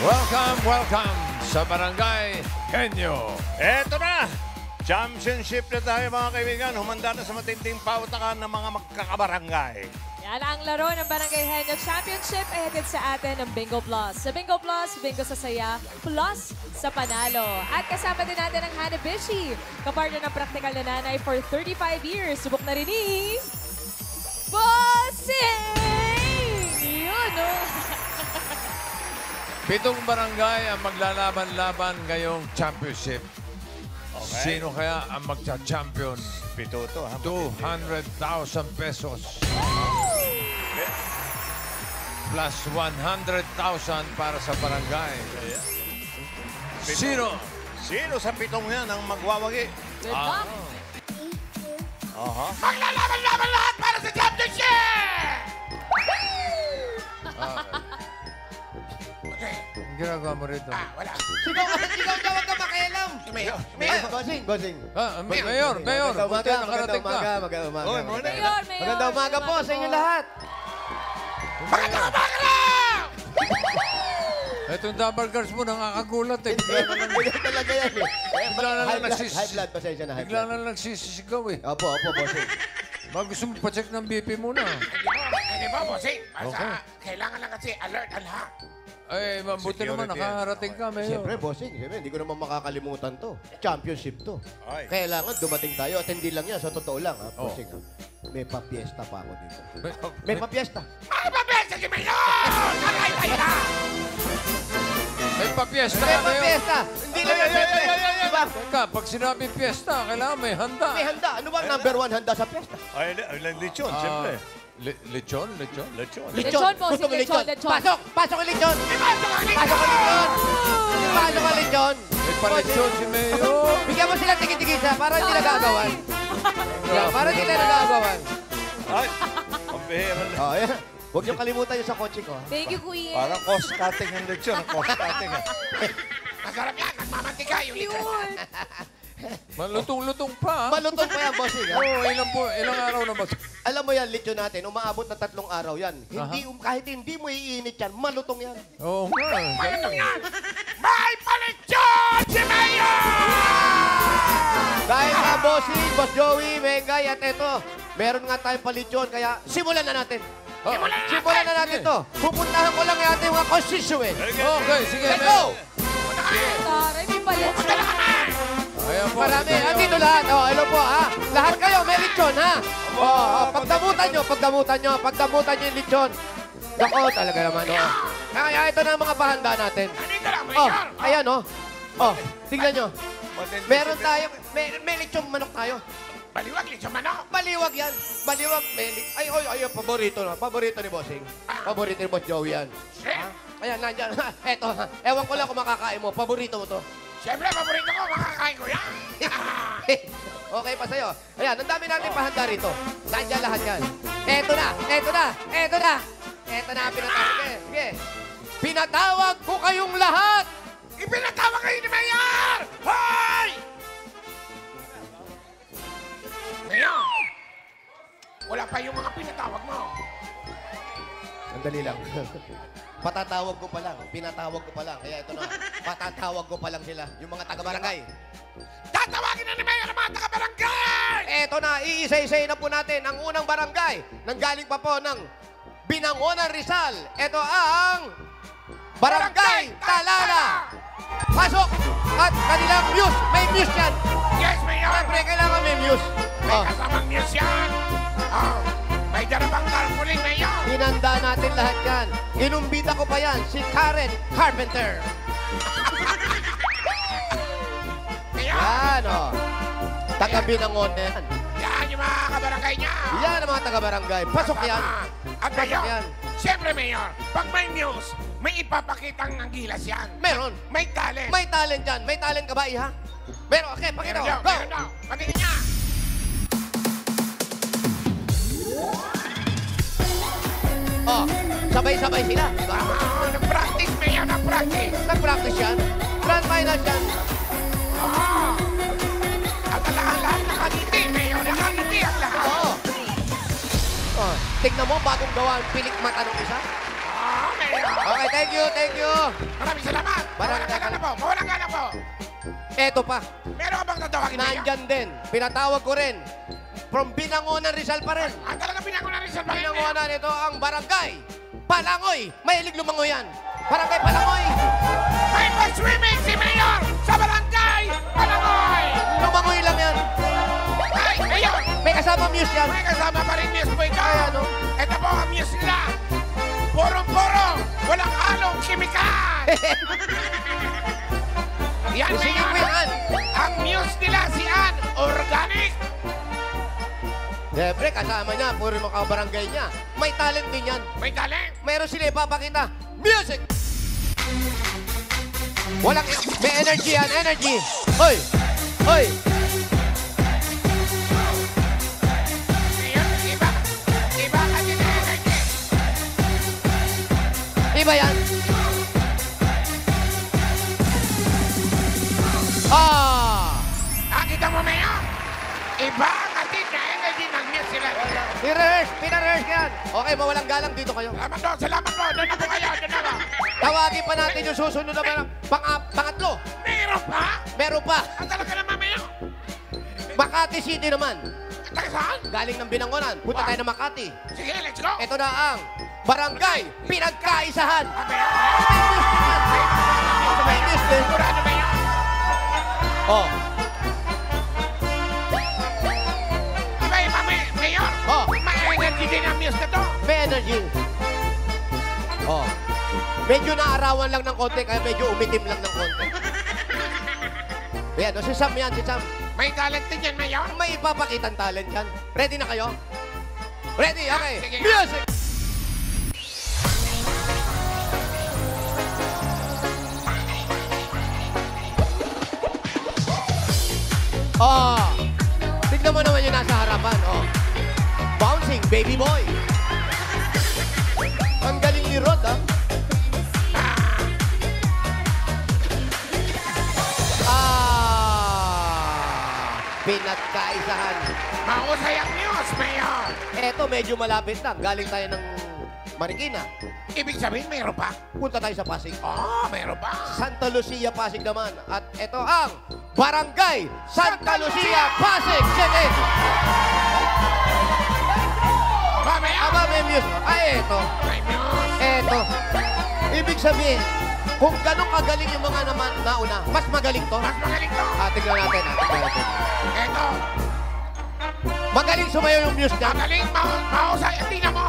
Welcome sa Barangay Henyo. Eto na! Championship na tayo mga kaibigan. Humanda na sa matinding pautakan ng mga magkakabarangay. Yan ang laro ng Barangay Henyo Championship ay hatid sa atin ng Bingo Plus. Sa Bingo Plus, bingo sa saya, plus sa panalo. At kasama din natin ang Hanabishi, kapartner ng praktikal na nanay for 35 years. Subok na rin ni... Bossing! Yun, no? 7 barangay ang maglalaban-laban ngayong championship. Okay. Sino kaya ang magcha-champion? Pito to, ha? 200,000 pesos. Plus 100,000 para sa barangay. Sino? Sino sa pitong yan ang magwawagi? Good luck! Maglalaban-laban lahat para sa championship! Ang ginagawa mo rito? Wala. Sigaw ka, wag ka makialam. Bossing. Mayor, buti nakarating ka. Magandang umaga. Oy, morning. Mayor, Magandang umaga po sa inyo lahat. Magandang umaga na! Itong double guards mo nakakagulat eh. Ganyan talaga yan eh. Bigla na lang High blood, pasensya na high Bigla blood. na lang nagsisisigaw eh. Opo, bossing. Gusto mo pa-check ng BP muna. Hindi ba, bossing? Okay. Kailangan lang kasi alert ang lahat. Ay, mabuti naman, Security. nakarating ka, Mayor. Siyempre, bossing. Siyempre, hindi ko naman makakalimutan to. Championship to. Ay. Kailangan dumating tayo at hindi lang yan. Sa totoo lang, ha, bossing. Ha? May pa-fiesta pa ako dito. May pa-fiesta. Ano ba, Besa? Si Mayor! Nakay na! May pa-fiesta May ka, Mayor. pa-fiesta! Hindi lang yan, siyempre. Diba? Teka, pag sinabi fiesta, kailangan may handa. May handa. Ano ba ang number 1 handa sa fiesta? Ay, lechon, siyempre. Lechon? Lechon. Lechon, bossing, Gusto mo lechon. Pasok! Pasok ang lechon! Pasok ang lechon! Pasok ang lechon! May pa-lechon si Mayor. Bigyan mo sila tigit-tigisa para hindi nagagawan. Para hindi na nagagawan. Ay, pambihira na. Oh, ayan. Huwag niyong kalimutan yung sa kotse ko. Ha? Thank you, Kuya. Parang cost cutting ang lechon. Cost cutting. Masarap yan. Nagmamantika yung lechon. Yun. Malutong-lutong pa. Malutong pa yan, bossing. Ha? Oo, ilang araw na ba? Alam mo yan, lechon natin, umaabot na 3 araw yan. Hindi, kahit hindi mo iinit yan, malutong yan. Oo nga. Ano yan? May palechon si Mayor! Dahil nga, bossing, Boss Joey, Mengay, at eto, meron nga tayong palitsyon, kaya simulan na natin. Simulan na natin to. Pupuntahan ko lang yung ating mga constituent. Okay, sige. Let's go! Taray, may palit. Ayan po. Marami. Andito lahat. Oh, hello po, ha? Lahat kayo, may lechon, ha? Pagdamutan nyo yung lechon. Dako, talaga naman, oh. Kaya ito na ang mga pahanda natin. Nandito lang, Oh, Mayor. ayan, oh. Oh, tignan nyo. Matindi Meron si- tayo, may lechon manok tayo. Baliwag lechon manok. Baliwag yan. Baliwag, ay, paborito na. Paborito ni Bossing. Paborito ni Boss Joey yan. Ayan, nandyan. Eto, ewan ko lang kung makakain mo. Paborito mo to. Siyempre, paborito ko. Makakain ko yan. Okay pa sa'yo. Ayan, ang dami natin pahanda rito. Nandyan lahat yan. Eto na ang pinatawag. Sige. Pinatawag ko kayong lahat. Ipinatawa kayo ni Mayor! Hoy! Mayor! Wala pa yung mga pinatawag mo. Sandali lang. Patatawag ko pa lang. Pinatawag ko pa lang. Kaya ito na. Patatawag ko pa lang sila. Yung mga taga-barangay. Tatawagin na ni Mayor ang mga taga-barangay! Eto na, iisa-isay na po natin ang unang barangay. Nanggaling pa po ng Binangonan, Rizal. Ito ang Barangay Talala. Pasok! At kanilang muse. May muse yan. Yes, Mayor! Siyempre, kailangan may muse. May Oh, kasamang news yan! Oh, may darabang tarpaulin, Mayor! hinanda natin lahat yan. Inumbita ko pa yan, si Karen Carpenter. Mayor! Yan, oh. Taga Binangonan yan. Yan yung mga kabarangay niya! Yan ang mga taga-barangay. Pasok yan. At Pasok Mayor, yan. siyempre, Mayor, pag may news, may ipapakitang ang gilas yan. Meron. May talent. May talent yan. May talent ka ba, Iha? Meron. Okay, pakita Meron ko. daw, Go! meron daw. Patingin niya. Oh, sabay-sabay sila. Diba? Nag-practice, Mayor, nag-practice. Nag-practice yan. Grand finals yan. At ang lahat nakangiti, Mayor, nakangiti ang lahat. Oo. Oh, tignan mo, bagong gawa ang pilik mata ng isa. Mayor. Okay, thank you, thank you. Maraming salamat. Eto pa. Meron ka bang tatawagin, Mayor? Nandyan din. Pinatawag ko rin. From Binangonan Rizal pa rin. Talaga pinangunan rin sa bahay, Mayor. Binangonan ito ang barangay Palangoy. Mahilig lumangoy yan. Barangay Palangoy. May pa-swimming si Mayor sa barangay Palangoy. Lumangoy lang yan. Ay, Mayor! May kasama muse yan. May kasama pa rin Miss Boy ka. Ay, ano? Ito po ang Miss nila. Porong-poro. Walang halong kimikal. Yan, Sige Mayor. ko yan. Ang Muse nila si Ann. Organic. Siyempre, kasama niya. Puro mga kabarangay niya. May talent din yan. May talent. Meron sila ipapakita. Music! Walang... May energy yan. Energy. Hoy! Hoy! Mayor, iba. Iba kasi na energy. Iba yan. Ah! Nakita mo, Mayor? Iba ang atin na energy ng Muse sila. Pina-rehearse yan. Okay, mawalang galang dito kayo. Salamat po, salamat po. Doon na po kayo, doon na po. Tawagin pa natin yung susunod na pangatlo. Meron pa? Meron pa. Ang talaga naman, Mayor. Makati City naman. Taga saan? Galing ng Binangonan. Punta tayo ng Makati. Sige, let's go. Ito na ang Barangay Pinagkaisahan. Ah, Mayor. May news din. Sigurado, Mayor. Oh. Abay, Mayor. Oh. May energy din ang Muse na to. May energy. Oh. Medyo naarawan lang ng konti, kaya medyo umitim lang ng konti. Ayan, si Sam yan, si Sam. May talent din yan, Mayor. May ipapakitang talent yan. Ready na kayo? Ready? Okay. Sige. Music! Oh. Tignan mo naman yung nasa harapan. Oh. Bouncing, baby boy. Ang galing ni Rod, ah. Pinagkaisahan. Mahusay ang Muse, Mayor. Eto, medyo malapit lang. Galing tayo ng Marikina. Ibig sabihin, mayroon pa? Punta tayo sa Pasig. Oh, mayroon pa. Santa Lucia, Pasig naman. At ito ang Barangay Santa Lucia, Pasig City. Ba, Mayor? Aba, may music. Ay, eto. May Muse. Eto. Ibig sabihin, kung ganun kagaling yung mga naman nauna, mas magaling to. Mas magaling to. Tingnan natin, tingnan natin. Eto. Magaling sumayaw yung music niya. Magaling, mahusay. Tingnan mo.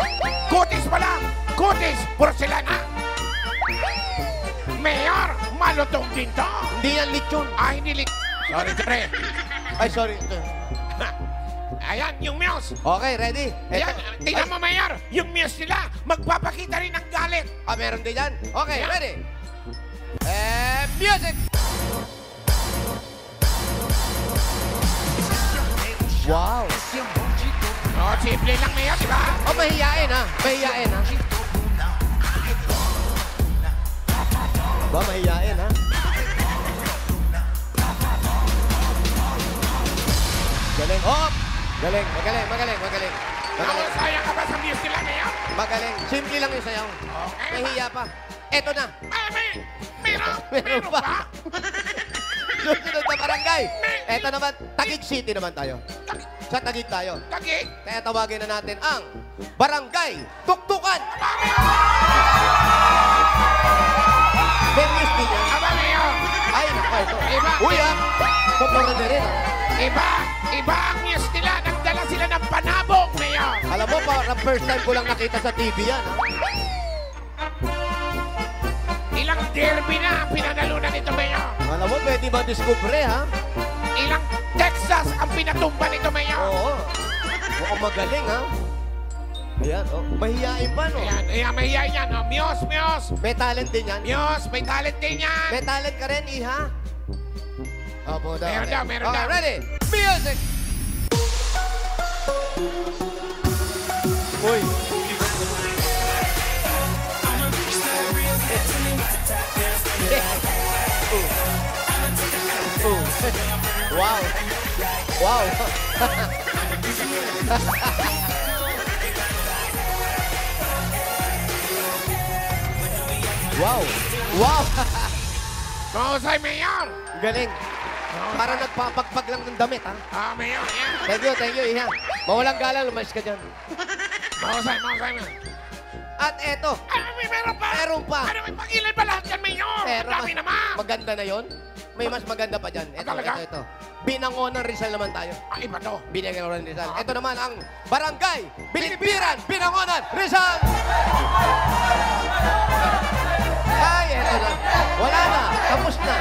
Kutis pa lang. Kutis, porcelana. Mayor, malutong din to. Hindi yan lechon. Ay, hindi Sorry, sorry. Ay, sorry. Ayan, yung Muse. Okay, ready? Ayan, tingnan mo, Mayor. Yung Muse nila, magpapakita rin ng galit. Ah, meron din yan? Okay, Yeah. ready? And music! Wow! Oh, simple lang, Mayor, di ba? Oh, mahihain ha? Mahihain ha? Ba, mahihain ha? Galing. Oh! Galing, magaling, magaling, magaling. Magaling. Sayang ka ba sa Muse nila, Mayor? Magaling. Simple lang yung sayaw. Okay. Mahiya pa. Eto na. Meron pa? Susunod na barangay. Eto naman, Taguig City naman tayo. Sa Taguig tayo. Tagig. Kaya tawagin na natin ang Barangay Tuktukan. May news din yan. Aba, Mayor. Ay, naku, ito. Iba. Uy, ah. Sobrang na rin, ah. Iba ang Muse nila. Nagdala sila ng panabong, Mayor. Alam mo, parang first time ko lang nakita sa TV yan, ah. Ilang derby na ang pinanalunan nito, Mayor. Alam mo, pwede ba discover, ha? Ilang Texas ang pinatumba nito, Mayor. Oo. Mukhang magaling, ha? Ayan, oh. Mahihain pa, no? Ayan, mahihayin yan. Oh. Muse. May talent din yan. Muse, may talent din yan. May talent ka rin, Iha? Opo daw. Meron daw, meron Okay, daw. ready? Music! Uy. Wow. Wow. Wow. Wow. Mahusay, Mayor. Galing. Para nagpapagpag lang ng damit, ha? Mayor, yan. Thank you, Iha. Mawalang galang, lumayas ka dyan. Mahusay, Mayor. At eto, Meron pa. meron pa. Ano, may pag-ilay pa lahat yan, Mayor. Pero Dami naman. maganda na yon. May mas maganda pa dyan. Ito, Talaga? ito. Binangonan Rizal naman tayo. Iba to. Binangonan Rizal. Ito naman ang Barangay Bilipiran, Binangonan Rizal! Ay, eto na. Wala na. Tapos na.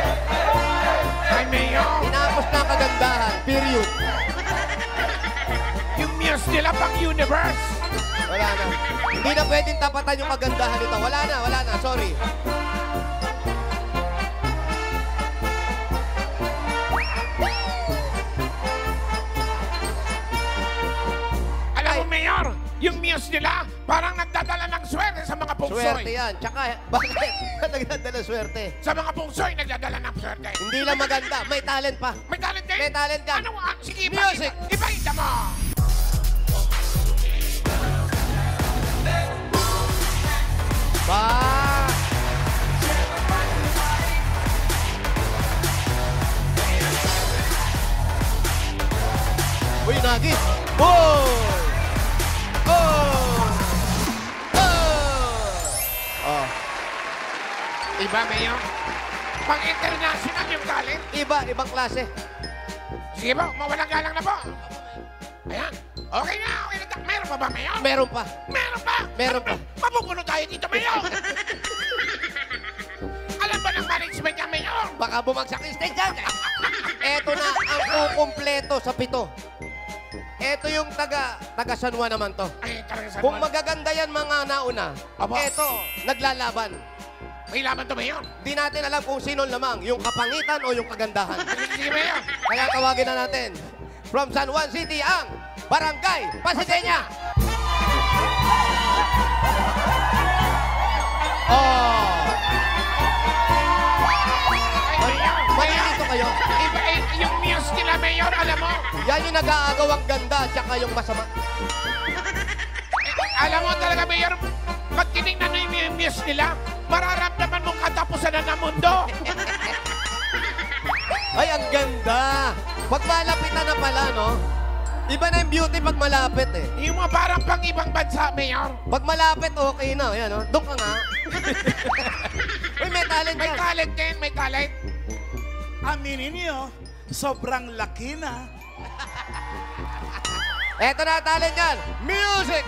Ay, Mayor. Tinapos na ang kagandahan. Period. Yung muse nila pang universe. Wala na. Hindi na pwedeng tapatan yung kagandahan nito. Wala na. Sorry. Alam mo, Mayor, yung muse nila parang nagdadala ng swerte sa mga pungsoy. Swerte yan. Tsaka, bakit? Nagdadala swerte. Sa mga pungsoy, nagdadala ng swerte. Hindi lang maganda. May talent pa. May talent din? May talent ka. Ano? Sige, Music. ipakita mo. Ba! Uy, nagis! Boy! Oh! Oh! Iba, Mayor. Pang-international yung talent. Ibang klase. Sige po, mawalang galang na po. Ayan. Okay na. Meron pa ba, Mayor? Meron pa. Meron pa. Meron pa. Mapupuno tayo dito, Mayor. Alam ba ng management niya, Mayor? Baka bumagsak yung stage dyan. Eto na ang kukumpleto sa 7. Eto yung taga San Juan naman to. Ay, talaga sa Kung magaganda yan mga nauna, Aba. eto, naglalaban. May laban to, Mayor. Di natin alam kung sino lamang, yung kapangitan o yung kagandahan. Sige, Mayor. Kaya tawagin na natin. From San Juan City ang Barangay Pasidenya. Oh! Ay, Mayor. Malilito kayo. Iba, yung muse nila, Mayor, alam mo. Yan yung nag-aagawang ganda tsaka yung masama. Alam mo talaga, Mayor, pag tinignan mo yung muse nila, mararamdaman mong katapusan na ng mundo. Ay, ang ganda. Pag malapitan na pala, no? Iba na yung beauty pag malapit, eh. Yung mga parang pang ibang bansa, Mayor. Pag malapit, okay na. Yan, no? Doon ka nga. Uy, may talent May yan. talent din, may talent. Aminin niyo, sobrang laki na. Eto na ang talent yan. Music!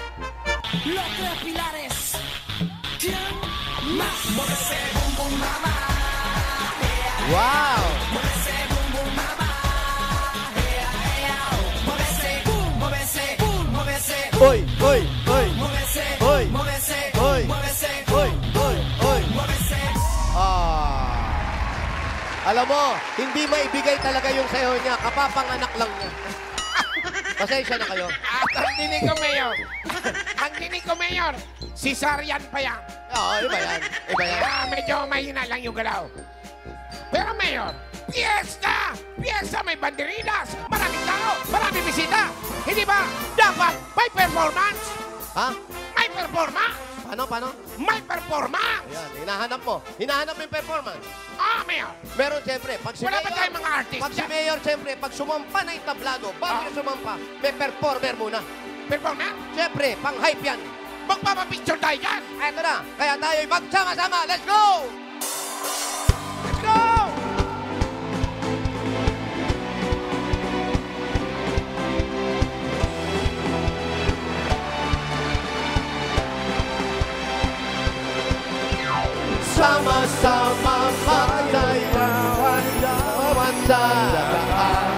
Loco Pilares. ¿Quién más? Wow! Hoy! Hoy! Hoy! Hoy! Hoy! Hoy! Hoy! Alam mo, hindi maibigay talaga yung sayo niya. Kapapanganak lang niya. Pasensya na kayo. At ang dinig ko, Mayor. Ang dinig ko, Mayor. Cesarean pa yan. Oo, iba yan. Iba yan. Kaya medyo mahina lang yung galaw. Pero, Mayor, piyesta! Piyesta, may banderinas, maraming tao, maraming bisita. Hindi ba dapat may performance? Ha? May performance! Paano? May performance! Ayan, hinahanap mo. Hinahanap mo yung performance. Mayor. Meron siyempre, pag si Wala ba Mayor, tayong mga artist pag si dyan? Mayor, siyempre, pag sumampa na yung tablado, bago niya sumampa, may performer muna. Performance? Siyempre, pang-hype yan. Magpapapicture tayo dyan! Eto na, kaya tayo'y magsama-sama. Let's go! Let's go! Sama-sama magsayawan sa daan.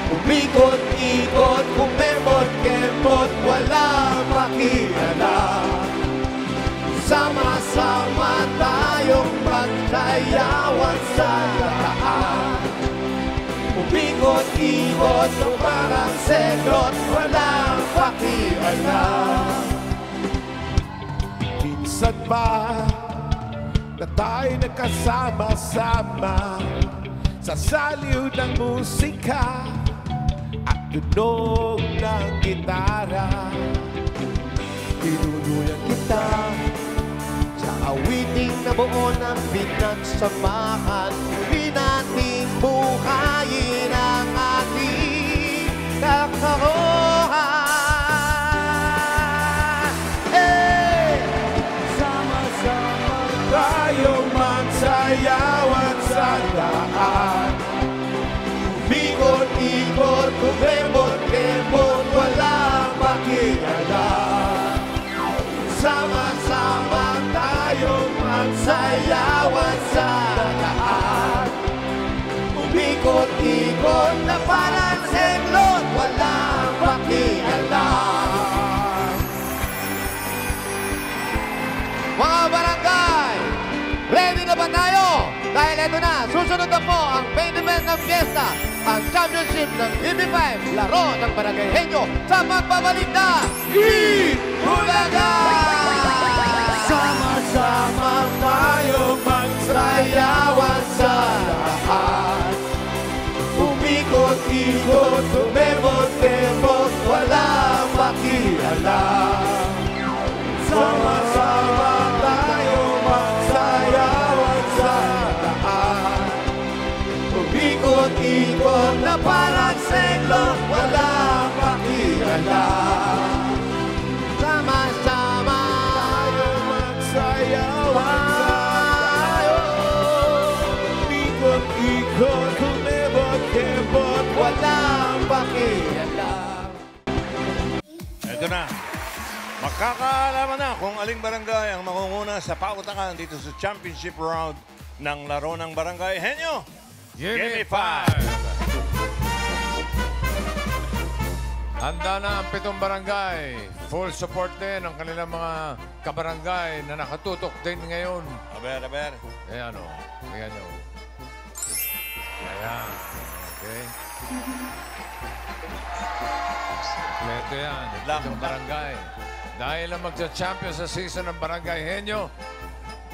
Umikot-ikot, kumemot-kemot, walang makialam. Sama-sama tayong magsayawan sa daan. Umikot-ikot, parang selot, walang pakialam. Minsan ba na tayo nagkasama-sama sa saliw ng musika at tunog ng gitara. Tinuduyan kita sa Awiting na buo ng pinagsamahan, di natin buhayin ang ating kakarohan. Hey! Sama-sama tayong magsayaw at sa daan. Umikot-ikot, kumemot-kemot, walang pakialam. Sama-sama tayong magsayaw at sa daan. Umikot-ikot na parang senglot, walang pakialam. Mga barangay, ready na ba tayo? Dahil eto na, susunod na po ang main event ng fiesta, ang championship ng GB5, laro ng Barangay Henyo sa magbabalik na Bulaga! Sama-sama tayong magsayawan sa lahat. Umikot-ikot, tumemot-temot, walang pakialam. Sama-sama tayong magsayawan sa lahat. Umikot-ikot na parang senglot, walang pakialam. Sama-sama Tayong magsayawan tayo. Ikot-ikot, kumebot-kebot, walang pakialam. Ito na. Makakaalaman na kung aling barangay ang mangunguna sa pautakan dito sa championship round ng laro ng Barangay Henyo. Give me 5. Handa na ang 7 barangay. Full support din ang kanilang mga kabarangay na nakatutok din ngayon. Aber. Eh ano, ayan o. Ayan. Okay. Kompleto yan. Good luck. 7 barangay. Dahil ang magsa-champion sa season ng Barangay Henyo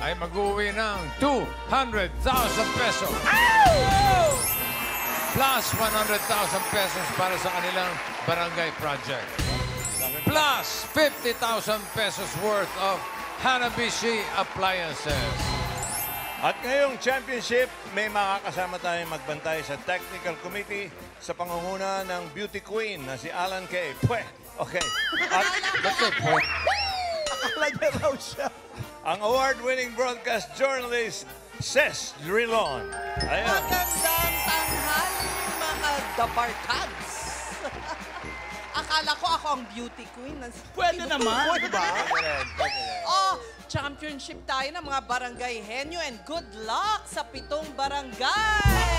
ay mag-uwi ng 200,000 pesos. Plus 100,000 pesos para sa kanilang barangay project. Plus 50,000 pesos worth of Hanabishi appliances. At ngayong championship, may makakasama tayong magbantay sa technical committee sa pangunguna ng beauty queen na si Alan K. Pweh. Okay. At Akala niya raw siya. ang award-winning broadcast journalist, Ces Drilon. Ayan. Magandang tanghali, mga dabarkads. Akala ko ako ang beauty queen. Pwede naman. Diba? Oh, championship tayo ng mga barangay Henyo and good luck sa 7 barangay.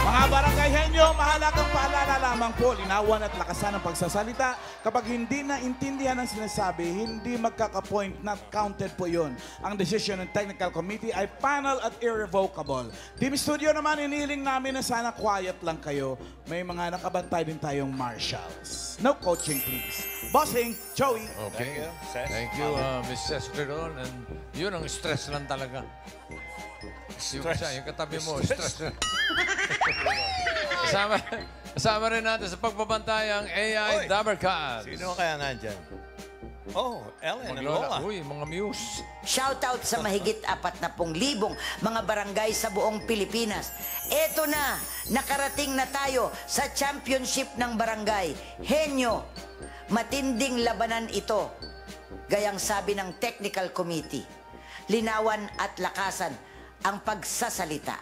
Mga barangay Henyo, mahalagang paalala lamang po, linawan at lakasan ang pagsasalita. Kapag hindi naintindihan ang sinasabi, hindi magkaka-point, not counted po yun. Ang decision ng technical committee ay final at irrevocable. Team Studio naman, inihiling namin na sana quiet lang kayo. May mga nakabantay din tayong marshals. No coaching, please. Bossing, Joey. Okay. Thank you, Ces. Thank you, Miss Cestridon. And yun ang stress lang talaga. Yung isa, yung katabi mo, stress. Kasama rin natin sa pagbabantay ang AI Oy, Dabarkads. Sino kaya nandyan? Oh, Ellen and Lola. Uy, mga muse. Shoutout sa mahigit 40,000 mga barangay sa buong Pilipinas. Eto na, nakarating na tayo sa championship ng barangay. Henyo, matinding labanan ito. Gayang sabi ng technical committee, linawan at lakasan ang pagsasalita.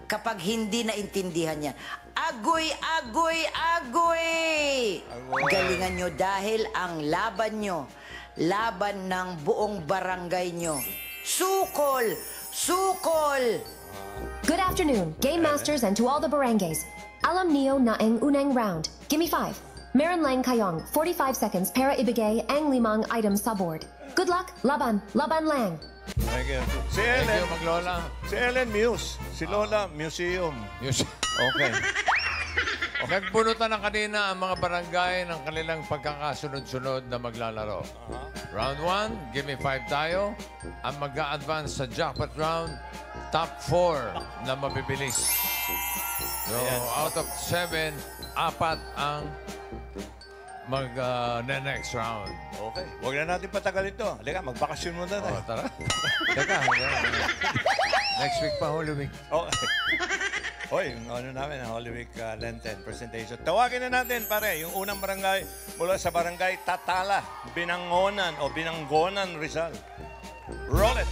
Kapag hindi naintindihan yan, agoy, agoy, agoy! Galingan nyo dahil ang laban nyo, laban ng buong barangay nyo. Sukol! Sukol! Good afternoon, Game Masters and to all the barangays. Alam niyo na ang unang round. Gimme 5. Meron lang kayong 45 seconds para ibigay ang 5 items sa board. Good luck, laban, laban lang. Thank you. Si Thank Ellen. you, Maglola. Si Ellen Muse. Si Lola, Museum. Muse. Okay. Nagbunutan ng kanina ang mga barangay ng kanilang pagkakasunod-sunod na maglalaro. Round 1, give me 5 tayo. Ang mag-a-advance sa jackpot round, top 4 na mabibilis. So, out of 7, 4 ang next round. Okay. Huwag na natin patagal ito. Halika, magbakasyon muna tayo. Oh, tara. Teka. Next week pa, Holy Week. Oh. Hoy, yung ano namin, ang Holy Week Lenten presentation. Tawagin na natin, pare, yung unang barangay mula sa barangay Tatala, Binangonan o Binanggonan, Rizal. Roll it!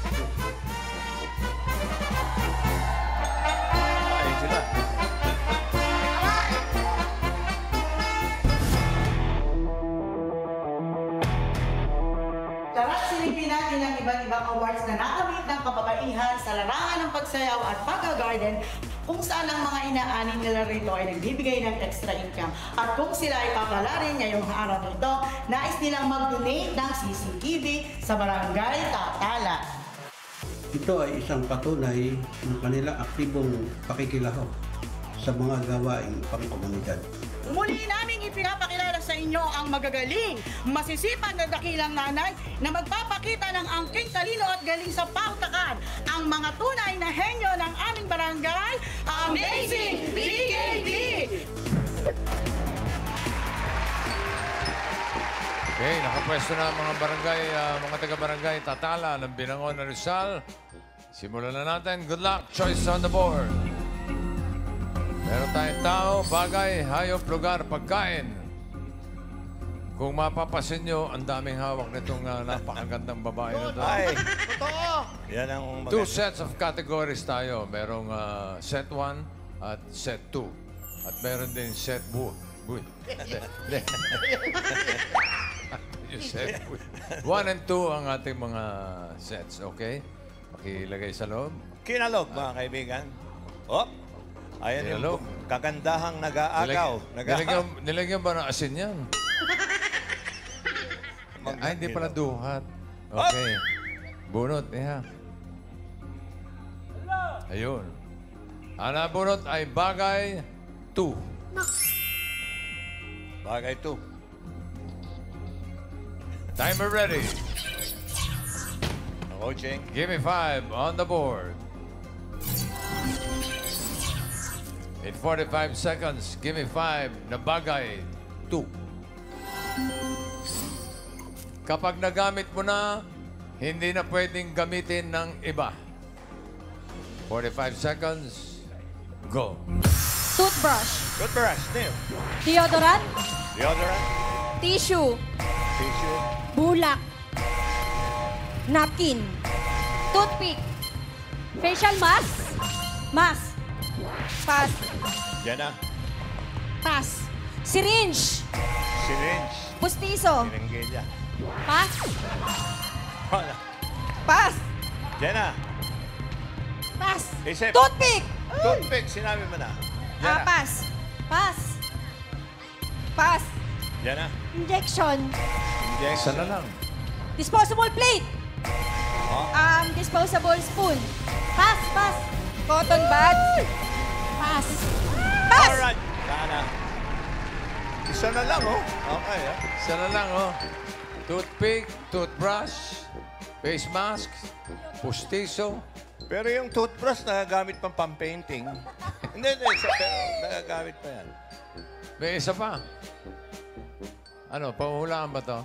Ayun sila. Tara, silipin natin ang iba't ibang awards na nakamit ng kababaihan sa larangan ng pagsayaw at pag-garden kung saan ang mga inaanin nila rito ay nagbibigay ng extra income. At kung sila ay papalarin ngayong araw nito, nais nilang mag-donate ng CCTV sa Barangay Tatala. Ito ay isang patunay ng kanilang aktibong pakikilahok sa mga gawaing pangkomunidad. Muli naming ipinapakilala sa inyo ang magagaling, masisipag na dakilang nanay na magpapakita ng angking talino at galing sa pautakan. Ang mga tunay na henyo ng aming barangay, Amazing BKB! Okay, nakapwesto na ang mga barangay, mga taga-barangay Tatala ng Binangonan, Rizal. Simulan na natin. Good luck. Choice on the board. Meron tayong tao, bagay, hayop, lugar, pagkain. Kung mapapasin nyo, ang daming hawak nitong napakagandang babae na to. Ay! Totoo! Yan ang maganda. 2 sets of categories tayo. Merong set 1 at set 2. At meron din set buy. Yung set buy. 1 and 2 ang ating mga sets, okay? Pakilagay sa loob. Kinalog, mga kaibigan. Oh! Ayan yung kagandahang nag-aagaw. Nilagyan ba ng asin yan? Ay, hindi pala duhat. Okay. Bunot, yeah. Ayun. Ang nabunot ay bagay 2. Bagay 2. Timer ready. Coaching. Give me 5 on the board. In 45 seconds, give me 5 na bagay 2. Kapag nagamit mo na, hindi na pwedeng gamitin ng iba. 45 seconds, go. Toothbrush. Toothbrush, Neil. Deodorant. Deodorant. Tissue. Tissue. Bulak. Napkin. Toothpick. Facial mask. Mask. Pass. Yan na. Pass. Syringe. Syringe. Pustiso. Siringgilya. Pass. Wala. Pass. Yan na. Pass. Isip. Toothpick. Toothpick, sinabi mo na. Yan na. Pass. Pass. Pass. Yan na. Injection. Injection. Na lang. Disposable plate. Disposable spoon. Pass. Pass. Cotton bud. Pass. Pass. Alright. Sana. Isa na lang, oh. Okay, ah. Isa na lang, oh. Toothpick, toothbrush, face mask, pustiso. Pero yung toothbrush, nagagamit pang pampainting. Hindi. Pero nagagamit pa yan. May isa pa. Ano, pahuhulaan ba to?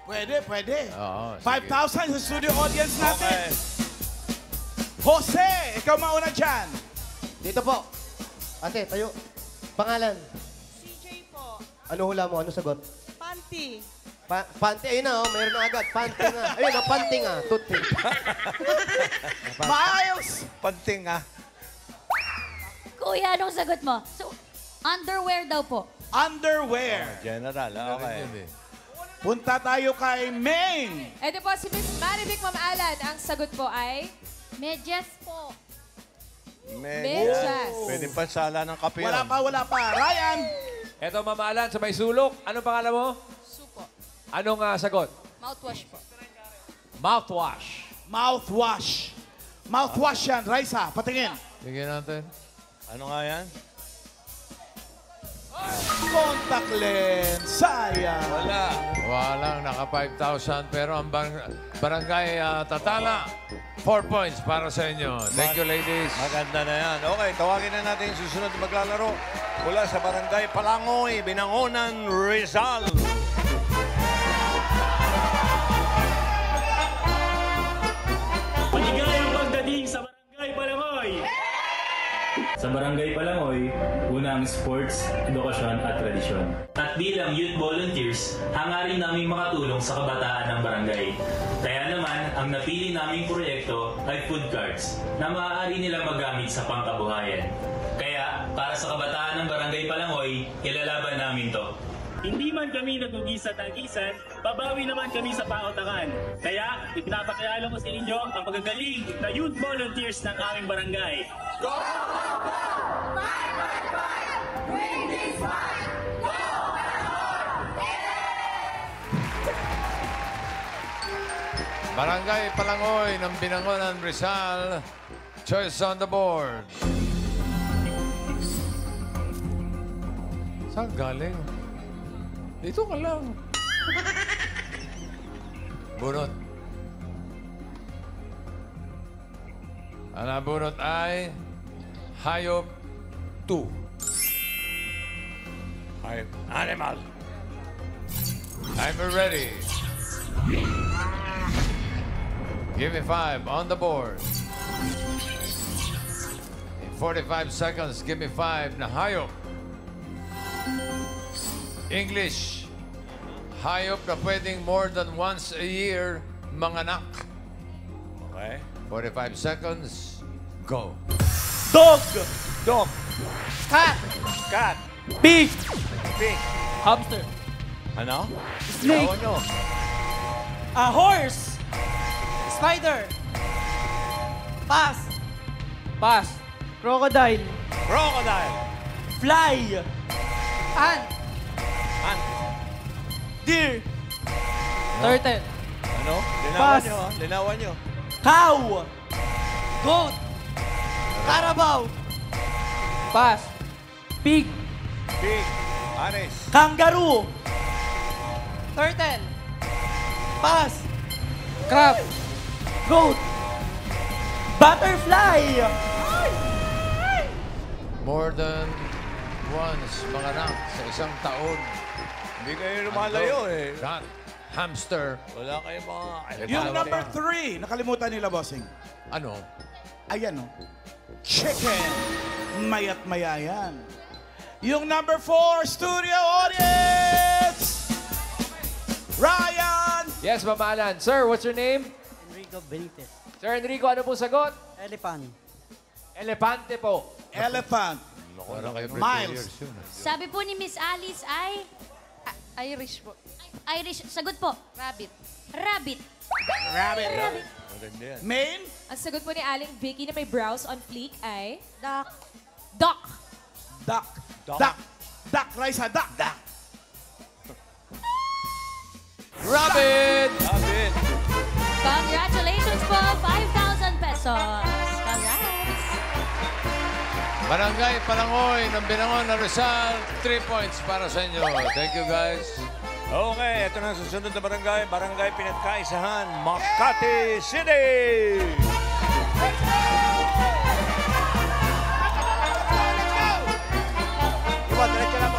Pwede. Oo. 5,000 sa studio audience natin. Okay. Jose, ikaw mauna dyan. Dito po. Ate, tayo. Pangalan. CJ po. Ano hula mo? Ano sagot? Panty. Panty. Ayun na, oh. Mayroon na agad. Panty nga. Ayun, oh. Panty nga. Toothpick. Miles! Panting, ah. Kuya, anong sagot mo? So, underwear daw po. Underwear. General, okay. Punta tayo kay Maine. Ito po si Miss Marivic Mamalan. Ang sagot po ay... Medyas po. Medyas. Pwede pa sala ng kape. Wala pa. Ryan. Eto, Mamalan, sa may sulok. Anong pangalan mo? Supo. Anong sagot? Mouthwash po. Mouthwash. Mouthwash yan. Raisa, patingin. Tingnan natin. Ano nga yan? Contact lens. Sayang. Wala. Walang naka 5,000 pero ang barangay Tatala, 4 points para sa inyo. Thank you, ladies. Maganda na yan. Okay, tawagin na natin yung susunod na maglalaro mula sa Barangay Palangoy, Binangonan, Rizal. Maligayang pagdating sa Barangay Palangoy! Sa Barangay Palangoy, una ang sports, edukasyon at tradisyon. At bilang youth volunteers, hangarin namin makatulong sa kabataan ng barangay. Kaya naman, ang napili naming proyekto ay food carts na maaari nila magamit sa pangkabuhayan. Kaya, para sa kabataan ng Barangay Palangoy, ilalaban namin to. Hindi man kami nagugisa-tagisan, babawi naman kami sa pautakan. Kaya, ipinapakilala ko sa inyo ang magagaling na youth volunteers ng aming barangay. Go! Bring this fight! Go! Barangay Palangoy ng Binangonan, Rizal. Choice on the board. Saan galing? Dito ka lang. Bunot. Ang nabunot ay Hayop 2. Hayop. Animal. I'm ready. Give me 5 on the board. In 45 seconds, give me 5 na hayop. English. Hayop na pwedeng more than once a year manganak. Okay. 45 seconds. Go. Dog. Dog. Cat. Cat. Pig. Pig. Hamster. Ano? Snake. Ano? A horse. Spider. Pass. Pass. Crocodile. Crocodile. Fly. Ant. Ant. Deer. Turtle. Ano? Linawan Pass. nyo, ha? Linawan nyo. Cow. Goat. Carabao. Pass. Pig. Pig. Anis. Kangaroo. Turtle. Pass. Crab. Goat. Butterfly. More than once manganak sa isang taon. Hindi kayo lumalayo eh. Cat. Hamster. Wala kayo mga... Yung number 3, nakalimutan nila, bossing. Ano? Ayan, oh. Chicken. Mayat maya yan. Yung number 4, studio audience! Ryan! Yes, mamahalan. Sir, what's your name? Enrico Benitez. Sir Enrico, ano pong sagot? Elephant. Elefante po. Elephant. Miles. Sabi po ni Miss Alice ay... Irish po. Irish. Sagot po. Rabbit. Rabbit. Rabbit. Maganda yan. Main? Ang sagot po ni Aling Vicky na may brows on fleek ay... Duck. Duck. Duck. Duck. Duck. Raisa, duck. Duck. Rabbit! Rabbit. Congratulations po. 5,000 pesos. Congrats. Barangay Palangoy ng Binangonan, Rizal. 3 points para sa inyo. Thank you, guys. Okay, ito na ang susunod na barangay. Barangay Pinagkaisahan, Makati City! Diba, diretso na po.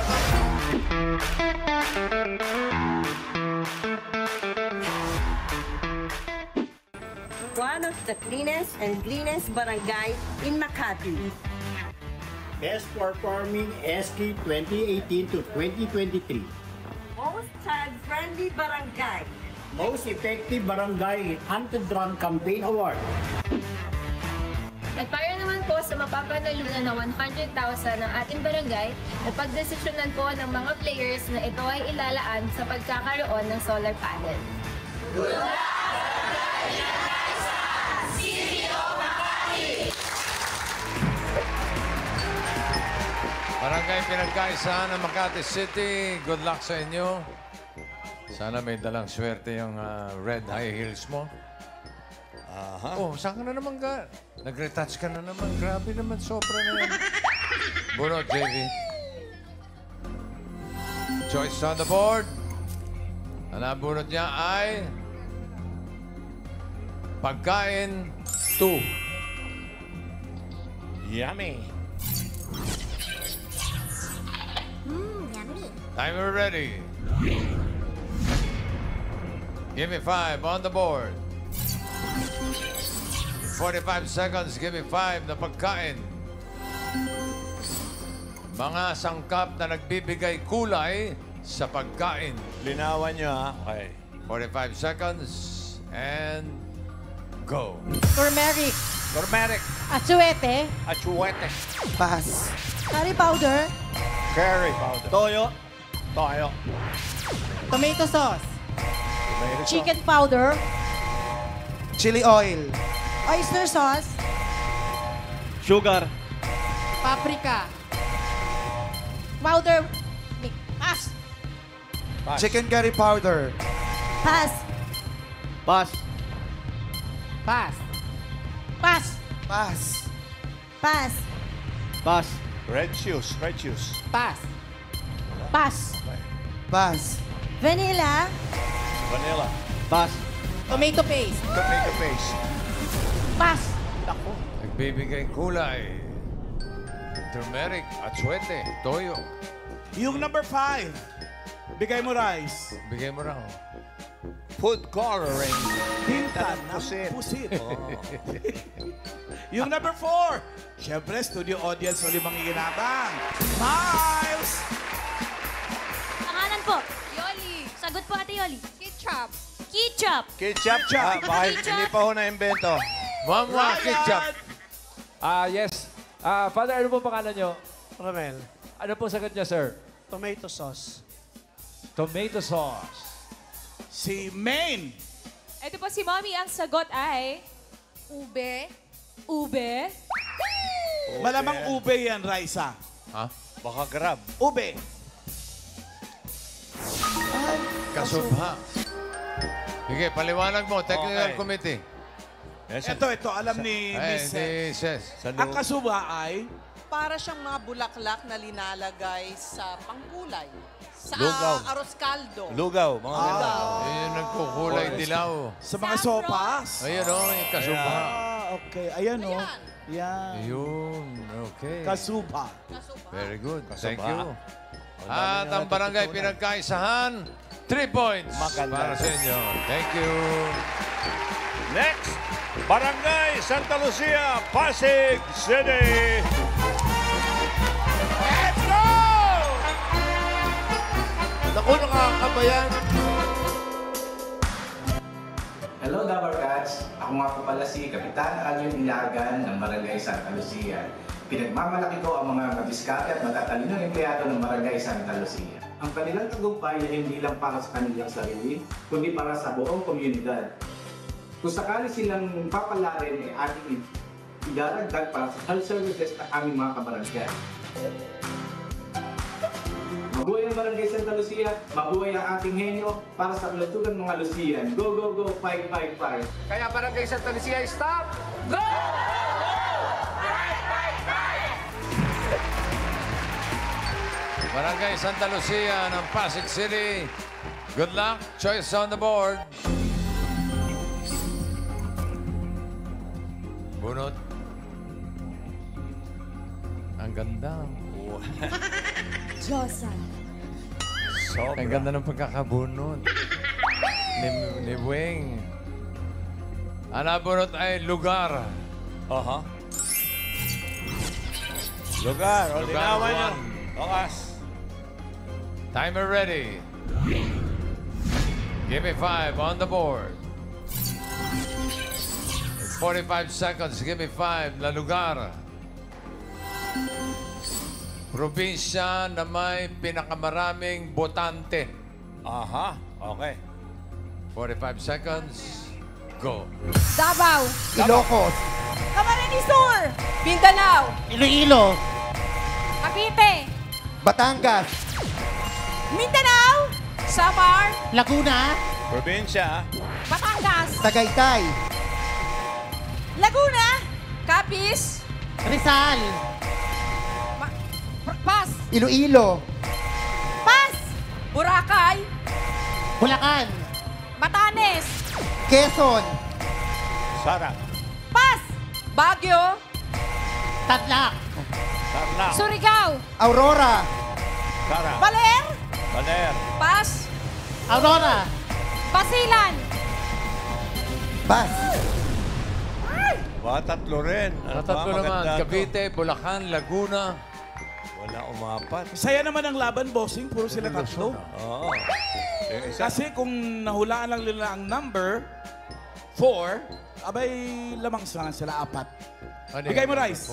One of the cleanest and greenest barangay in Makati. Best performing SK 2018 to 2023. Most child-friendly barangay. Most effective barangay hunted run campaign award. At para naman po sa mapapanalunan na 100,000 ng ating barangay, napagdesisyonan po ng mga players na ito ay ilalaan sa pagkakaroon ng solar panel. Barangay Pinagkaisahan ng Makati City. Good luck sa inyo. Sana may dalang swerte yung red high heels mo. Aha. Oh, saan ka na naman ka? Nag-retouch ka na naman. Grabe naman, sobra na yan. Bunot, JV. choice on the board. Ang nabunot niya ay pagkain 2. Yummy. Yummy. Timer ready. Give me 5 on the board. 45 seconds, give me 5 na pagkain. Mga sangkap na nagbibigay kulay sa pagkain. Linawan nyo, ha? Okay. 45 seconds, and go. Turmeric. Turmeric. Atsuete. Atsuete. Pass. Curry powder. Curry powder. Toyo. Toyo. Tomato sauce. Tomato sauce. Chicken powder. Chili oil. Oyster sauce. Sugar. Paprika. Powder. Pass. Pass. Chicken curry powder. Pass. Pass. Pass. Pass. Pass. Pass. Pass. Red juice. Red juice. Pass. Pass. Pass. Vanilla. Vanilla. Pass. Tomato paste. Tomato paste. Pass. Nagbibigay kulay. Turmeric, atsuete, toyo. Yung number 5. Bigay mo rice. Bigay mo raw. Food coloring. Tinta ng Pusit. pusit. Yung number 4. Siyempre, studio audience ulit manginginabang. Miles! Pangalan po. Yoli. Sagot po, Ate Yoli. Ketchup. Ketchup. Ketchup. Bakit hindi pa ho na-invento? Mama, ketchup. Yes. Father, ano po pangalan nyo? Romel. Ano po sagot niya, sir? Tomato sauce. Tomato sauce. Si Maine. Ito po si Mommy. Ang sagot ay... Ube. Ube. Malamang ube yan, Raisa. Ha? Baka grab. Ube. Kasubha. Sige, paliwanag mo. Technical Okay. committee. Yes, Ito, alam ni Miss Ses. Ang kasuba ay... Para siyang mga bulaklak na linalagay sa pangkulay. Sa Lugaw. arroz caldo. Lugaw. Mga ganun. Yun yung nagkukulay dilaw. Sa mga sopas. Ayun o, yung kasubha. Okay. Ayan o. Yan. Ayun, okay. Kasuba. Very good. Thank Kasubha. you. At ang barangay pinagkaisahan, 3 points Maganda. para sa inyo. Thank you. Next, Barangay Santa Lucia, Pasig City. Let's go! Naku, nakakabayan. Hello, Dabar Cats! Ako nga po pala si Kapitan Alvin Ilagan ng Barangay Santa Lucia. Pinagmamalaki ko ang mga madiskarte at matatalinong empleyado ng Barangay Santa Lucia. Ang kanilang tagumpay ay hindi lang para sa kanilang sarili, kundi para sa buong komunidad. Kung sakali silang papalarin, ating idaragdag para sa health services ng aming mga kabarangay. Mabuhay ang Barangay Santa Lucia, mabuhay ang ating henyo para sa kalutugan mga Lucian. Go, go, go, 555! Kaya Barangay Santa Lucia, stop! Go! Barangay Santa Lucia ng Pasig City. Good luck. Choice on the board. Bunot. Ang ganda. Diyosa. Ang ganda ng pagkakabunot. Ni Weng. Ang nabunot ay lugar. Aha. Lugar. O, Lugar linawan nyo. one. Okas. Timer ready. Give me 5 on the board. 45 seconds. Give me 5 na lugar. Probinsya na may pinakamaraming botante. Aha. Okay. 45 seconds. Go. Davao. Ilocos. Camarines Sur. Mindanao. Iloilo. Cavite. Batangas. Mindanao. Samar. Laguna. Probinsya. Batangas. Tagaytay. Laguna. Capiz. Rizal. Pas. Iloilo. Pas. Bulacan. Batanes. Quezon. Sara. Pas. Baguio. Tarlac. Tarlac. Surigao. Aurora. Sara. Baler. Baler. Pas. Aurora. Basilan. Pas. Tatlo rin. Ano ba? Tatlo naman. Maganda to. Cavite, Bulacan, Laguna. Wala umapat. Saya naman ang laban, bossing. Puro sila tatlo. Oo. Yung isa. Kasi kung nahulaan lang nila ang number 4, abay lamang sila 4. Bigay mo, Rice.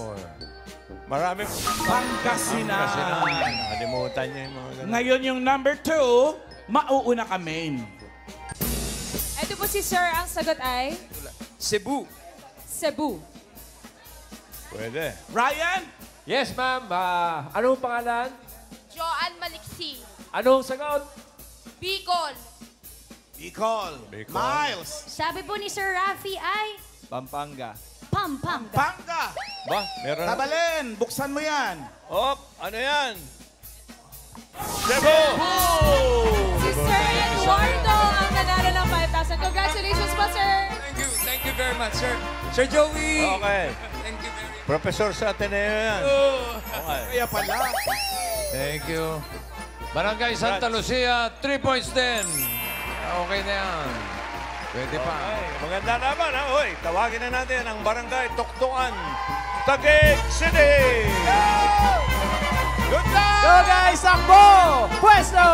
Maraming Pangasinan. Nakalimutan niya yung mga ganun. Ngayon yung number 2, mauuna ka main. Ito po si Sir. Ang sagot ay? Cebu. Cebu. Pwede. Ryan? Yes, ma'am. Anong pangalan? Joanne Maliksi. Anong sagot? Bicol. Bicol. Miles. Sabi po ni Sir Rafi ay Pampanga. Pampanga. Panga. Ba? Meron. Tabalen, buksan mo yan. Ano yan? Cebu! Si Sir Eduardo ang nanalo ng 5,000. Congratulations po, Sir. Thank you very much, sir. Sir Joey. Okay. Thank you very much. Professor sa Ateneo yan. Okay. Kaya pala. Thank you. Barangay Santa Lucia, 3 points din. Okay na yan. Pwede pa. Okay. Maganda naman, ha? Hoy, tawagin na natin ang Barangay Tuktukan, Taguig City! Good luck! Go guys! Takbo! Pwesto!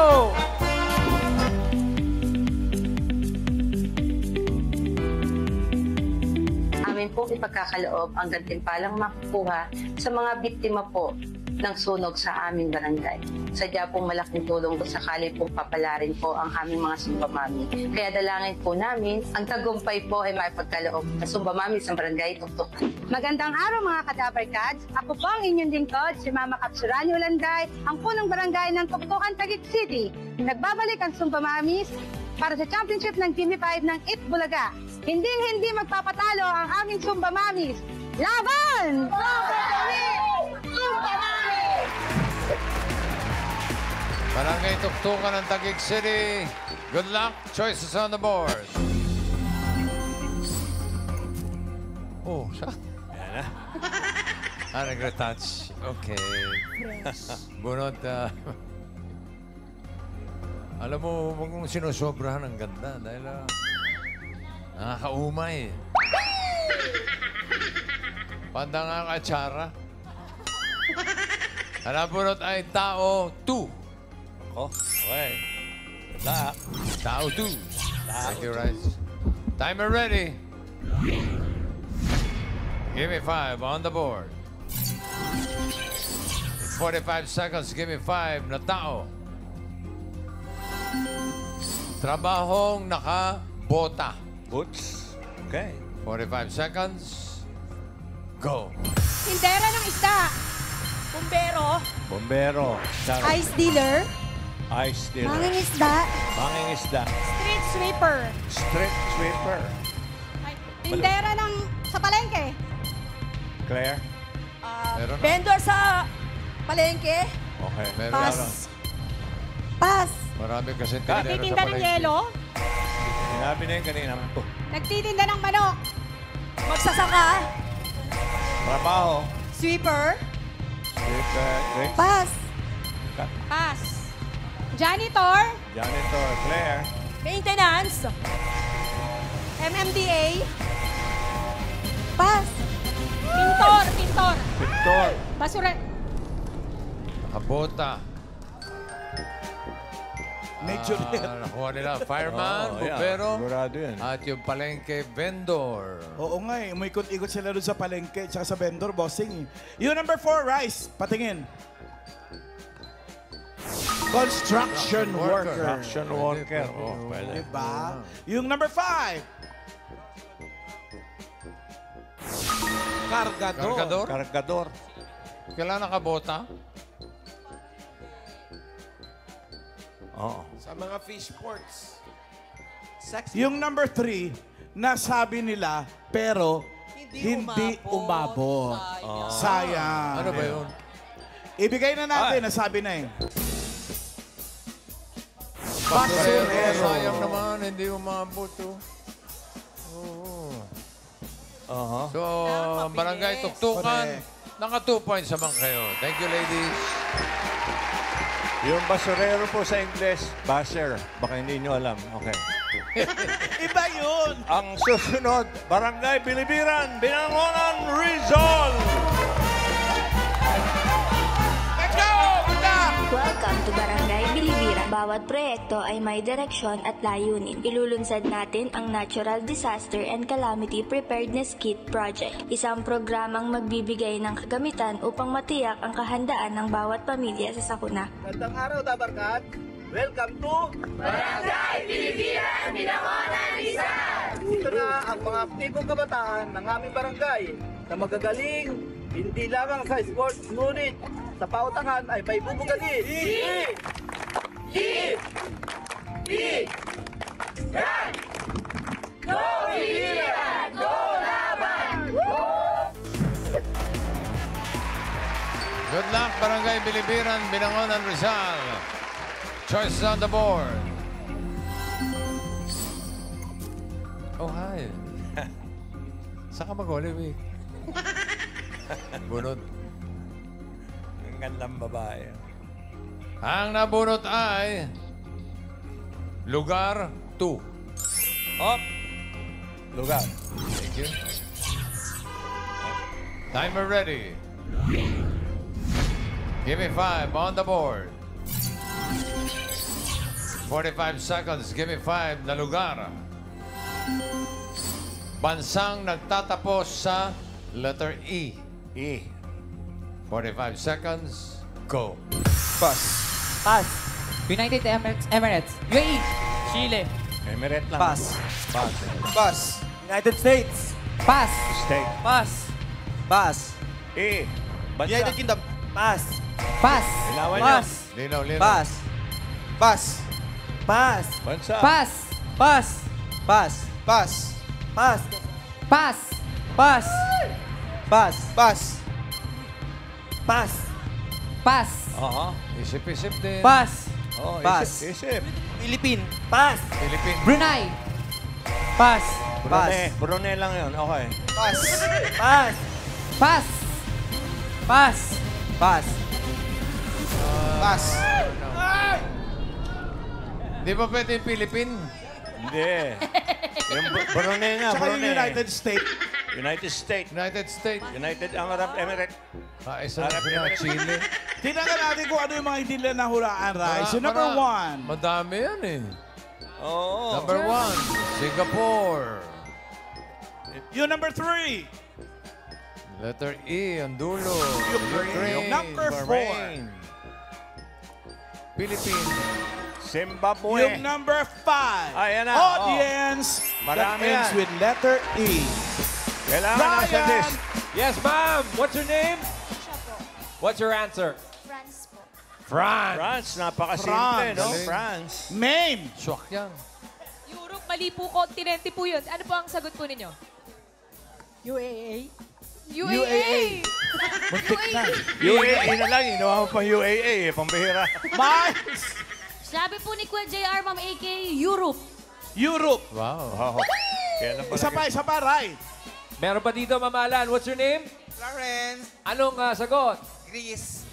Amin po ipagkakaloob ang gantimpalang makukuha sa mga biktima po ng sunog sa aming barangay. Sadya pong malaking tulong kung sakali pong papalarin po ang aming mga sumbamami. Kaya dalangin po namin, ang tagumpay po ay maipagkaloob sa sumbamami sa barangay Tuktukan. Magandang araw mga Kadaver Cats. Ako po ang inyong lingkod, si Mama Kapsurani Ulanday, ang punong barangay ng Tuktukan, Taguig City. Nagbabalik ang sumbamamis para sa championship ng Gimme 5 ng IT Bulaga. Hindi magpapatalo ang aming sumbamamis. Laban! Barangay Tuktukan ng Taguig City. Good luck. Choices on the board. Oh, siya. Yan na. Nag-retouch. Okay. Bunot. Alam mo, huwag mong sinusobrahan ang ganda dahil nakakaumay. Panda nga katsara. Ang bunot ay tao 2. Okay. Good luck. Tao 2. Thank you, Rice. Timer ready. Give me 5 on the board. 45 seconds. Give me 5 na tao. Trabahong naka-bota. Boots. Okay. 45 seconds. Go. Tindera ng isda. Bumbero. Bombero. Sarah. Ice dealer. Ice dealer. Mangingisda. Mangingisda. Street sweeper. Street sweeper. Tindera ng sa palengke. Claire. Meron na. Vendor sa palengke. Okay. Meron Pass. na. Pass. Marami kasi tindera sa Nagtitinda ng palengke. yelo. Sinabi na yun kanina. Nagtitinda ng manok. Magsasaka. Trabaho. Sweeper. Sweeper. Drinks. Pass. Pass. Janitor. Janitor. Claire. Maintenance. MMDA. Pass. Pintor. Pintor. Basura. Nakabota. Medyo nakuha nila. Fireman, yeah. bumbero, Sigurado yan. at yung palengke vendor. Oo nga eh, umikot-ikot sila doon sa palengke at sa vendor, bossing. Yung number 4, Rice, patingin. Construction worker. Construction worker. Oh, pwede. Diba? Yung number 5. Kargador. Kargador. Kailan nakabota? Oo. Sa mga fish ports. Yung number 3, nasabi nila, pero hindi umabot. Sayang. Ano ba yun? Ibigay na natin, nasabi na eh. Basurero. Sayang naman, hindi umabot. Oo. So, ang barangay Tuktukan, naka 2 points naman kayo. Thank you, ladies. Yung basurero po sa English, basher. Baka hindi nyo alam. Okay. Iba yun! Ang susunod, Barangay Bilibiran, Binangonan, Rizal! Let's go! Welcome to Barangay Bilibiran. Bawat proyekto ay may direksyon at layunin. Ilulunsad natin ang Natural Disaster and Calamity Preparedness Kit Project. Isang programang magbibigay ng kagamitan upang matiyak ang kahandaan ng bawat pamilya sa sakuna. Magandang araw, Dabarkat! Welcome to Barangay Bilibiran, Binangonan, Rizal! Ito na ang mga aktibong kabataan ng aming barangay na magagaling hindi lamang sa sports, ngunit sa pautangan ay may bubugalit. Bilibiran! Go Bilibiran! Go Laban! Good luck, Barangay Bilibiran, Binangonan, Rizal. Choices on the board. Oh, hi. Saan ka mag-Holy Week? Bunot. Ang gandang babae. Ang nabunot ay lugar 2. Up. Lugar. Thank you. Timer ready. Give me 5 on the board. 45 seconds. Give me 5 na lugar. Bansang nagtatapos sa letter E. E. 45 seconds. Go. Pass. Pass. United Emirates. UAE. Chile. Emirate lang. Pass. Pass. Pass. United States. Pass. State. Pass. Pass. E. Bansa. United Kingdom. Pass. Pass. Linawan niyo. Pass. Linaw, linaw. Pass. Pass. Pass. Bansa. Pass. Pass. Pass. Pass. Pass. Pass. Pass. Pass. Pass. Pass. Pass. Oo. Isip-isip din. Pass. Oh, Pass. Isip. Philippine. Pass. Philippines. Brunei. Pass. Brunei. Brunei lang yun. Okay. Pass. Pass. Pass. Pass. Pass. Pass. Di ba pwede yung Philippine? Hindi. Yung Brunei nga. Tsaka yung Brunei. United States. United States. United States. United Arab Emirates. Isa na sila, Chile. Tingnan natin kung ano yung mga hindi nila nahulaan, Rai. So, number 1. Madami yan eh. Oo. Number 1, Singapore. Yung number 3. Letter E, ang dulo. Ukraine. Number 4. Philippines. Zimbabwe. Yung number 5. Ayan na. Audience. That Marami ends yan. with letter E. Kailangan na sa list. Yes, ma'am. What's your name? What's your answer? France po. France. France. Napakasimple, no? Galing. France. Name. Shock yan. Europe, mali po, kontinente po yun. Ano po ang sagot po ninyo? UAE. UAE! Muntik na. UAE na lang. Inawa mo pa UAE. Pambihira. Mars. Sabi po ni Kuya JR, Ma'am AK, Europe. Europe. Wow. Kailan Isa pa, Rai. Meron pa dito, Ma'am Alan. What's your name? Florence. Anong sagot? Greece.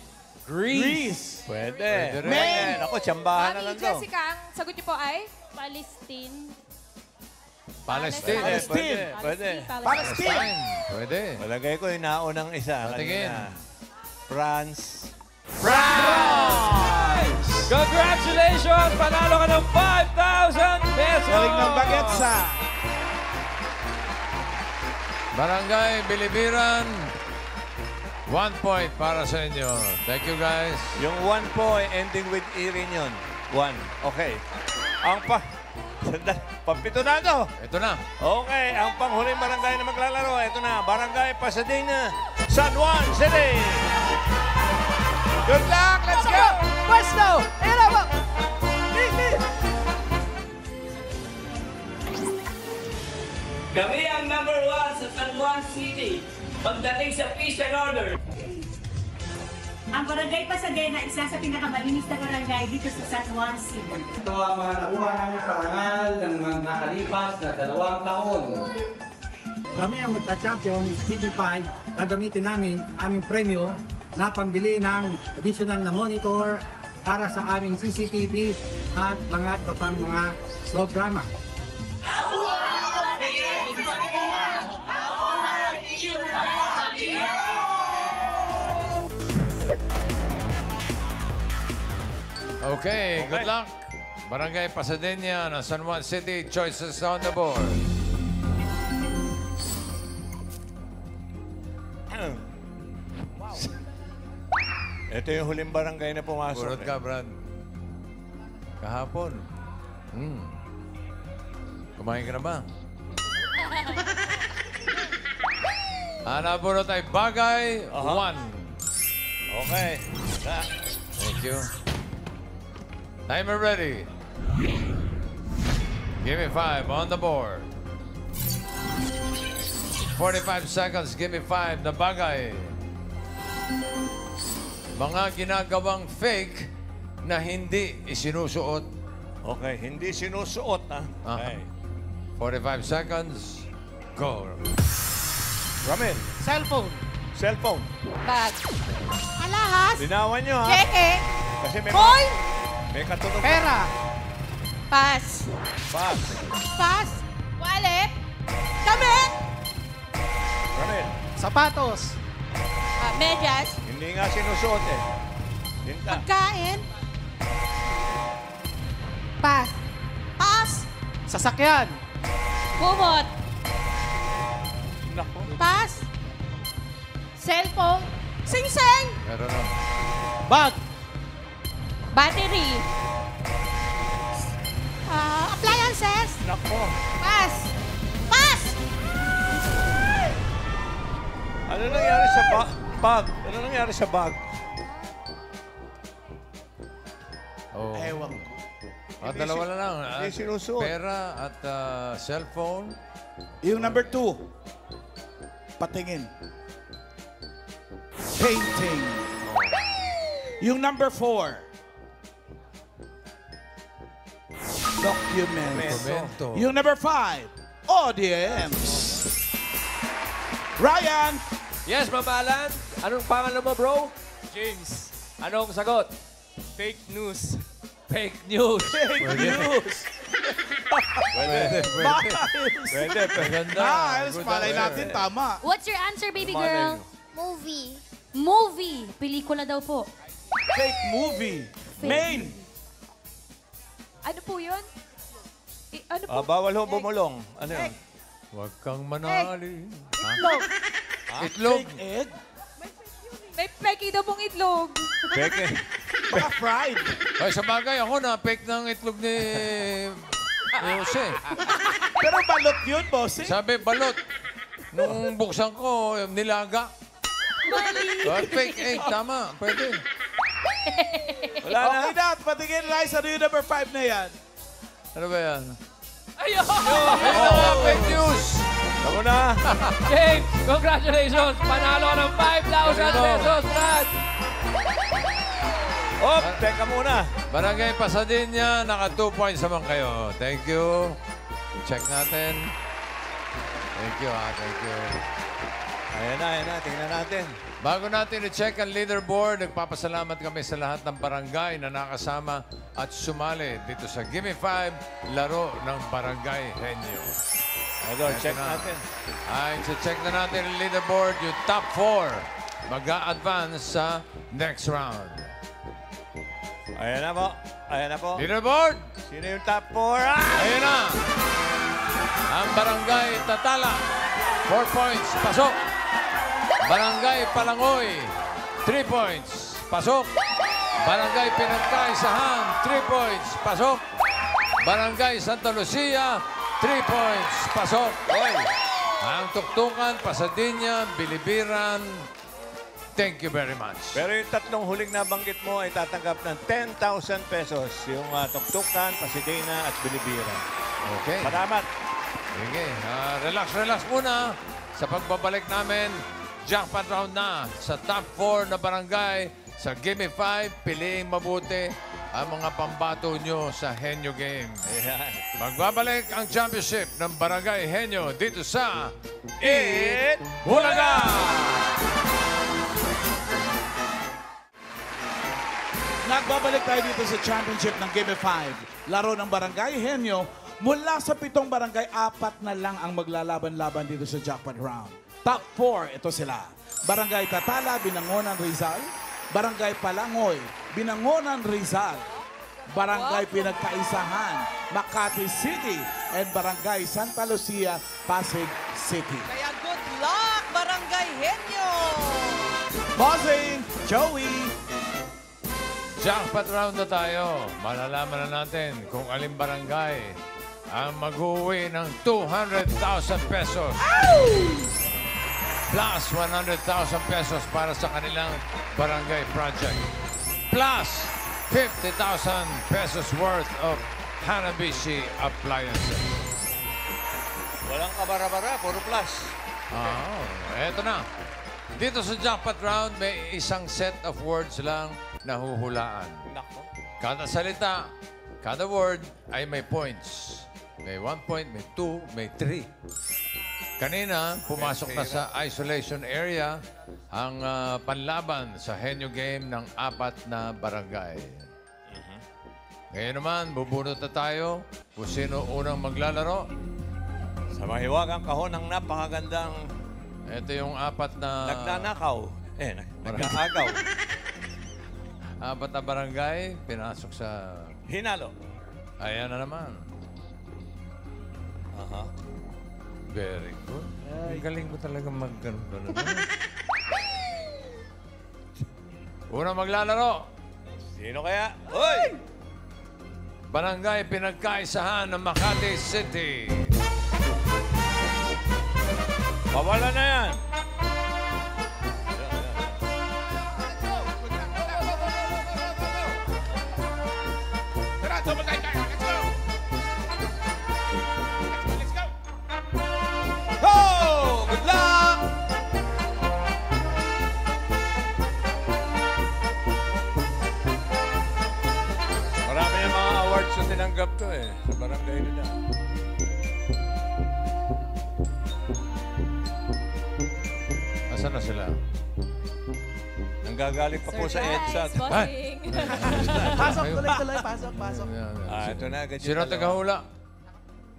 Greece. Pwede. Maine. Ako, tsambahan na Mami lang to. Jessica, ang sagot niyo po ay? Palestine. Palestine. Pwede. Pwede. Palestine. Pwede. Malagay ko yung naunang isa. Patingin. France. Congratulations! Panalo ka ng 5,000 pesos! Galing ng Bagetsa. Barangay Bilibiran, 1 point para sa inyo. Thank you, guys. Yung 1 po ay ending with E rin yun. 1. Okay. Ang pampito na ito. Ito na. Okay, ang panghuling barangay na maglalaro. Ito na, Barangay Pasadena, San Juan City. Good luck! Let's go! Puesto! Era ba? Kami ang number 1 sa San Juan City. Pagdating sa peace and order. Ang Barangay Pasadena, isa sa pinakamalinis na barangay dito sa San Juan City. Ito ang mga nakuha namin parangal ng mga nakalipas na 2 taon. Kami ang magka-champion CT5, gagamitin namin aming premyo na pambili ng additional na monitor para sa aming CCTV at mga kapang mga programa. Okay, good luck. Barangay Pasadena ng San Juan City. Choices on the board. Ito yung huling barangay na pumasok. Burot ka, Brad. Kahapon. Kumain ka na ba? Burot ay bagay 1. Okay. Thank you. Timer ready. Give me 5 on the board. 45 seconds. Give me 5 na bagay. Mga ginagawang fake na hindi isinusuot. Okay, hindi sinusuot, ha? Okay. 45 seconds. Go. Ramil. Cellphone. Cellphone. Bag. Alahas. Linawan nyo, ha? Cheque. Kasi may Coin. may katunog. Pera. Pass. Pass. Pass. Wallet. Damit. Ramil. Sapatos. Medyas. Hindi nga sinusuot, eh. Tinta. Pagkain. Pass. Pass. Sasakyan. Kumot. Nako. Pass. Cellphone. Sing-sing. Meron na. Bag. Battery. Appliances. Nako. Pass. Pass. Ano nangyari sa bag? Ano nangyari sa bag? Oh. Ewan ko. Dalawa na lang. Hindi sinusuot. Pera at cellphone. Yung number 2, patingin. Painting. Yung number 4, document. Yung number 5, audience. Ryan! Yes, Mamalan. Anong pangalan mo, bro? James. Anong sagot? Fake news. Fake news. Fake news. Pwede. Pwede. Maganda. Nice. Good Malay answer. natin, tama. What's your answer, baby girl? Movie. Movie. Pelikula daw po. Fake movie. Main. Ano po yun? Ano po? Bawal ho bumulong. Ano yun? Huwag kang manali. Itlog. Itlog. Fake egg. May peki daw pong itlog. Peke. Baka fried. Ay, sa bagay, ako na fake ng itlog ni Jose. Pero balot yun, boss. Sabi, balot. Nung buksan ko, nilaga. Fake egg, tama. Pwede. Wala na. Okay na. Patingin, Liza. Ano yung number 5 na yan? Ano ba yan? Ayun! Fake news! Ako na. James, congratulations! Panalo ka ng 5,000 pesos, Brad! Teka muna. Barangay Pasadena, naka 2 points naman kayo. Thank you. Check natin. Thank you, Thank you. Ayan na. Tingnan natin. Bago natin i-check ang leaderboard, nagpapasalamat kami sa lahat ng barangay na nakasama at sumali dito sa Gimme 5, laro ng Barangay Henyo. Check natin. Check na natin ang leaderboard. Yung top 4 mag-a-advance sa next round. Ayan na po. Leaderboard! Sino yung top 4? Ayan na! Ang Barangay Tatala, 4 points, pasok. Barangay Palangoy, 3 points, pasok. Barangay Pinagkaisahan, 3 points, pasok. Barangay Santa Lucia, 3 points, pasok. Ang Tuktukan, Pasadena, Bilibiran, thank you very much. Pero yung tatlong huling nabanggit mo ay tatanggap ng 10,000 pesos. Yung Tuktukan, Pasadena at Bilibiran. Okay. Salamat. Sige, relax muna sa pagbabalik namin. Jackpot round na sa top 4 na barangay Sa Gimme 5, piliing mabuti ang mga pambato nyo sa Henyo Game. Magbabalik ang championship ng Barangay Henyo dito sa Eat Bulaga! Nagbabalik tayo dito sa championship ng Game 5. Laro ng Barangay Henyo. Mula sa 7 barangay, 4 na lang ang maglalaban-laban dito sa jackpot round. Top 4, ito sila. Barangay Tatala, Binangonan, Rizal. Barangay Palangoy, Binangonan, Rizal. Barangay Pinagkaisahan, Makati City. And Barangay Santa Lucia, Pasig City. Kaya good luck, Barangay Henyo! Bossing, Joey! Jackpot round na tayo. Malalaman na natin kung alin barangay ang mag-uwi ng 200,000 pesos. Plus 100,000 pesos para sa kanilang barangay project. Plus 50,000 pesos worth of Hanabishi appliances. Walang kabara-bara, puro plus. Eto na. Dito sa jackpot round, may isang set of words lang na huhulaan. Kada salita, kada word ay may points. May 1 point, may 2, may 3. Kanina, pumasok na sa isolation area ang panlaban sa Henyo Game ng 4 na barangay. Ngayon naman, bubunot na tayo kung sino unang maglalaro. Sa mahiwagang kahon ng napakagandang... Ito yung 4 na... Nagnanakaw. Nag-aagaw. 4 na barangay, pinasok sa... Hinalo. Ayan na naman. Very good. Ang galing mo talaga mag-ganun. Unang maglalaro. Sino kaya? Hoy! Barangay Pinagkaisahan ng Makati City. Pawala na yan. Tara, double time tayo. Let's go! Let's go! Go! Good luck! Marami na mga awards na tinanggap to sa barangay nila. Asan na sila? Nanggagaling pa po sa EDSA. Pasok, tuloy-tuloy. Pasok. Ito na. Sino taga-hula?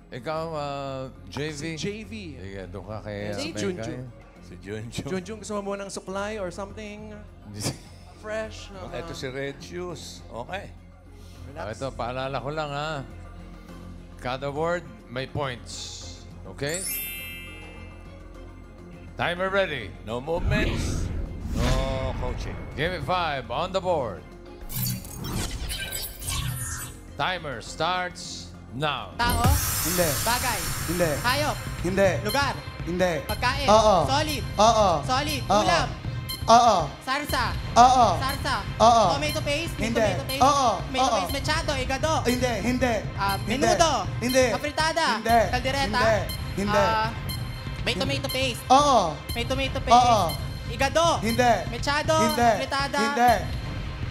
Ikaw, JV? JV. Sige, doon ka kay Si Junjun. Si Junjun. Junjun, gusto mo muna ng supply or something? Fresh? Ito si Red Shoes. Okay. Ito, paalala ko lang ha. Kada word, may points. Okay? Timer ready. No movements. No coaching. Give it 5 on the board. Timer starts now. Tao? Hindi. Bagay? Hindi. Hayop? Hindi. Lugar? Hindi. Pagkain? Oo. Solid? Oo. Solid? Oo. Ulam? Oo. Sarsa? Oo. Sarsa? Oo. Tomato paste? May Hindi. tomato paste? Oo. Tomato Oo. paste mechado? Igado? Hindi. Hindi. Menudo? Hindi. Kapritada? Hindi. Kaldereta? Hindi. Hindi. May tomato paste? Oo. May tomato paste? Oo. Igado? Hindi. Mechado? Hindi. Fritada? Hindi.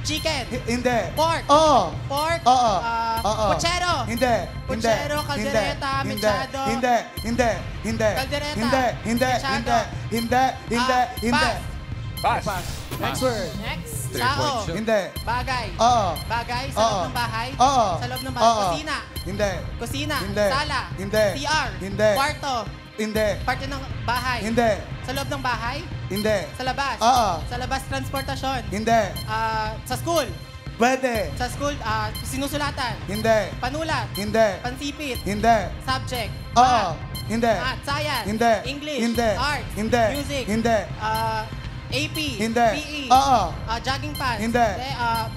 Chicken? Hindi. Pork? Oo. Pork? Oo. Oo. Pochero? Hindi. Pochero, kaldereta, mechado? Hindi. Hindi. Hindi. Kaldereta? Hindi. Hindi. Mechado? Hindi. Hindi. Hindi. Pass. Pass. Next word. Next. 3 Tao? points yun. Hindi. Bagay? Oo. Bagay? Sa Oo. loob ng bahay? Oo. Sa loob ng bahay? Oo. Kusina? Hindi. Kusina? Hindi. Sala? Hindi. CR? Hindi. Kwarto? Hindi. Parte ng bahay? Hindi. Sa loob ng bahay? Hindi. Sa labas? Oo. Sa labas transportasyon? Hindi. Sa school? Pwede. Sa school, sinusulatan? Hindi. Panulat? Hindi. Pansipit? Hindi. Subject? Oo. Hindi. Math? Science? Hindi. English? Hindi. Arts? Hindi. Music? Hindi. AP? Hindi. PE? Oo. Jogging pants? Hindi.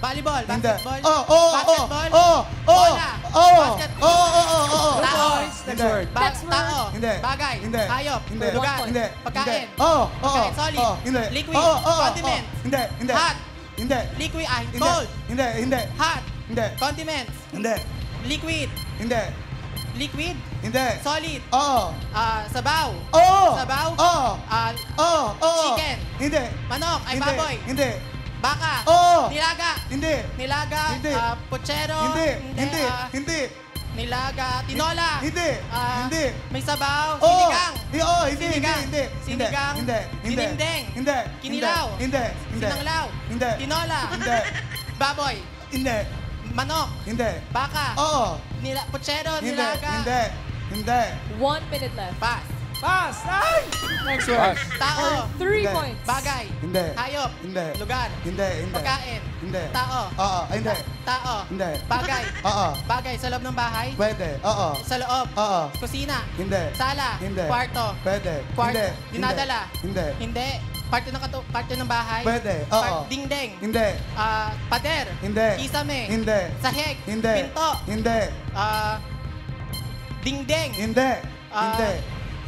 Volleyball? Hindi. Basketball? Oo. Basketball? Oo. Bola? Oo. Basketball? Oo. Tao? Next word. Tao? Hindi. Bagay? Hindi. Hayop? Hindi. Lugar? Hindi. Pagkain? Oo. Pagkain solid? Hindi. Liquid? Oo. Condiments? Hindi. Hindi. Hot? Hindi. Liquid? Hindi. Cold? Hindi. Hindi. Hot? Hindi. Condiments? Hindi. Liquid? Hindi. Liquid? Hindi. Solid? Oo. Sabaw? Oo. Sabaw? Oo. Oo. Oo. Chicken? Hindi. Manok? Ay Hindi. baboy? Hindi. Baka. Oo. Nilaga. Hindi. Nilaga. Hindi. Puchero. Hindi. Hindi. Nilaga. Tinola. Hindi. Hindi. May sabaw. Oo. Sinigang. Oo, hindi. Sinigang. Hindi. Sinigang. Hindi. Hindi. Sinindeng. Hindi. Kinilaw. Hindi. Hindi. Sinanglaw. Hindi. Tinola. Hindi. Baboy. Hindi. Manok. Hindi. Baka. Oo. Puchero. Hindi. Nilaga. Hindi. Hindi. 1 minute left. Pass. Pass! Ay! Next one. Tao. 3 points. Bagay. Hindi. Hayop. Hindi. Lugar. Hindi. Pagkain. Hindi. Tao. Oo. Hindi. Tao. Hindi. Bagay. Oo. Bagay sa loob ng bahay. Pwede. Oo. Sa loob. Oo. Kusina. Hindi. Sala. Hindi. Kwarto. Pwede. Kwarto. Hindi. Dinadala. Hindi. Hindi. Parte ng bahay. Pwede. Oo. Dingdeng. Hindi. Pader. Hindi. Kisame. Hindi. Sahig. Hindi. Pinto. Hindi. Dingdeng. Hindi. Hindi.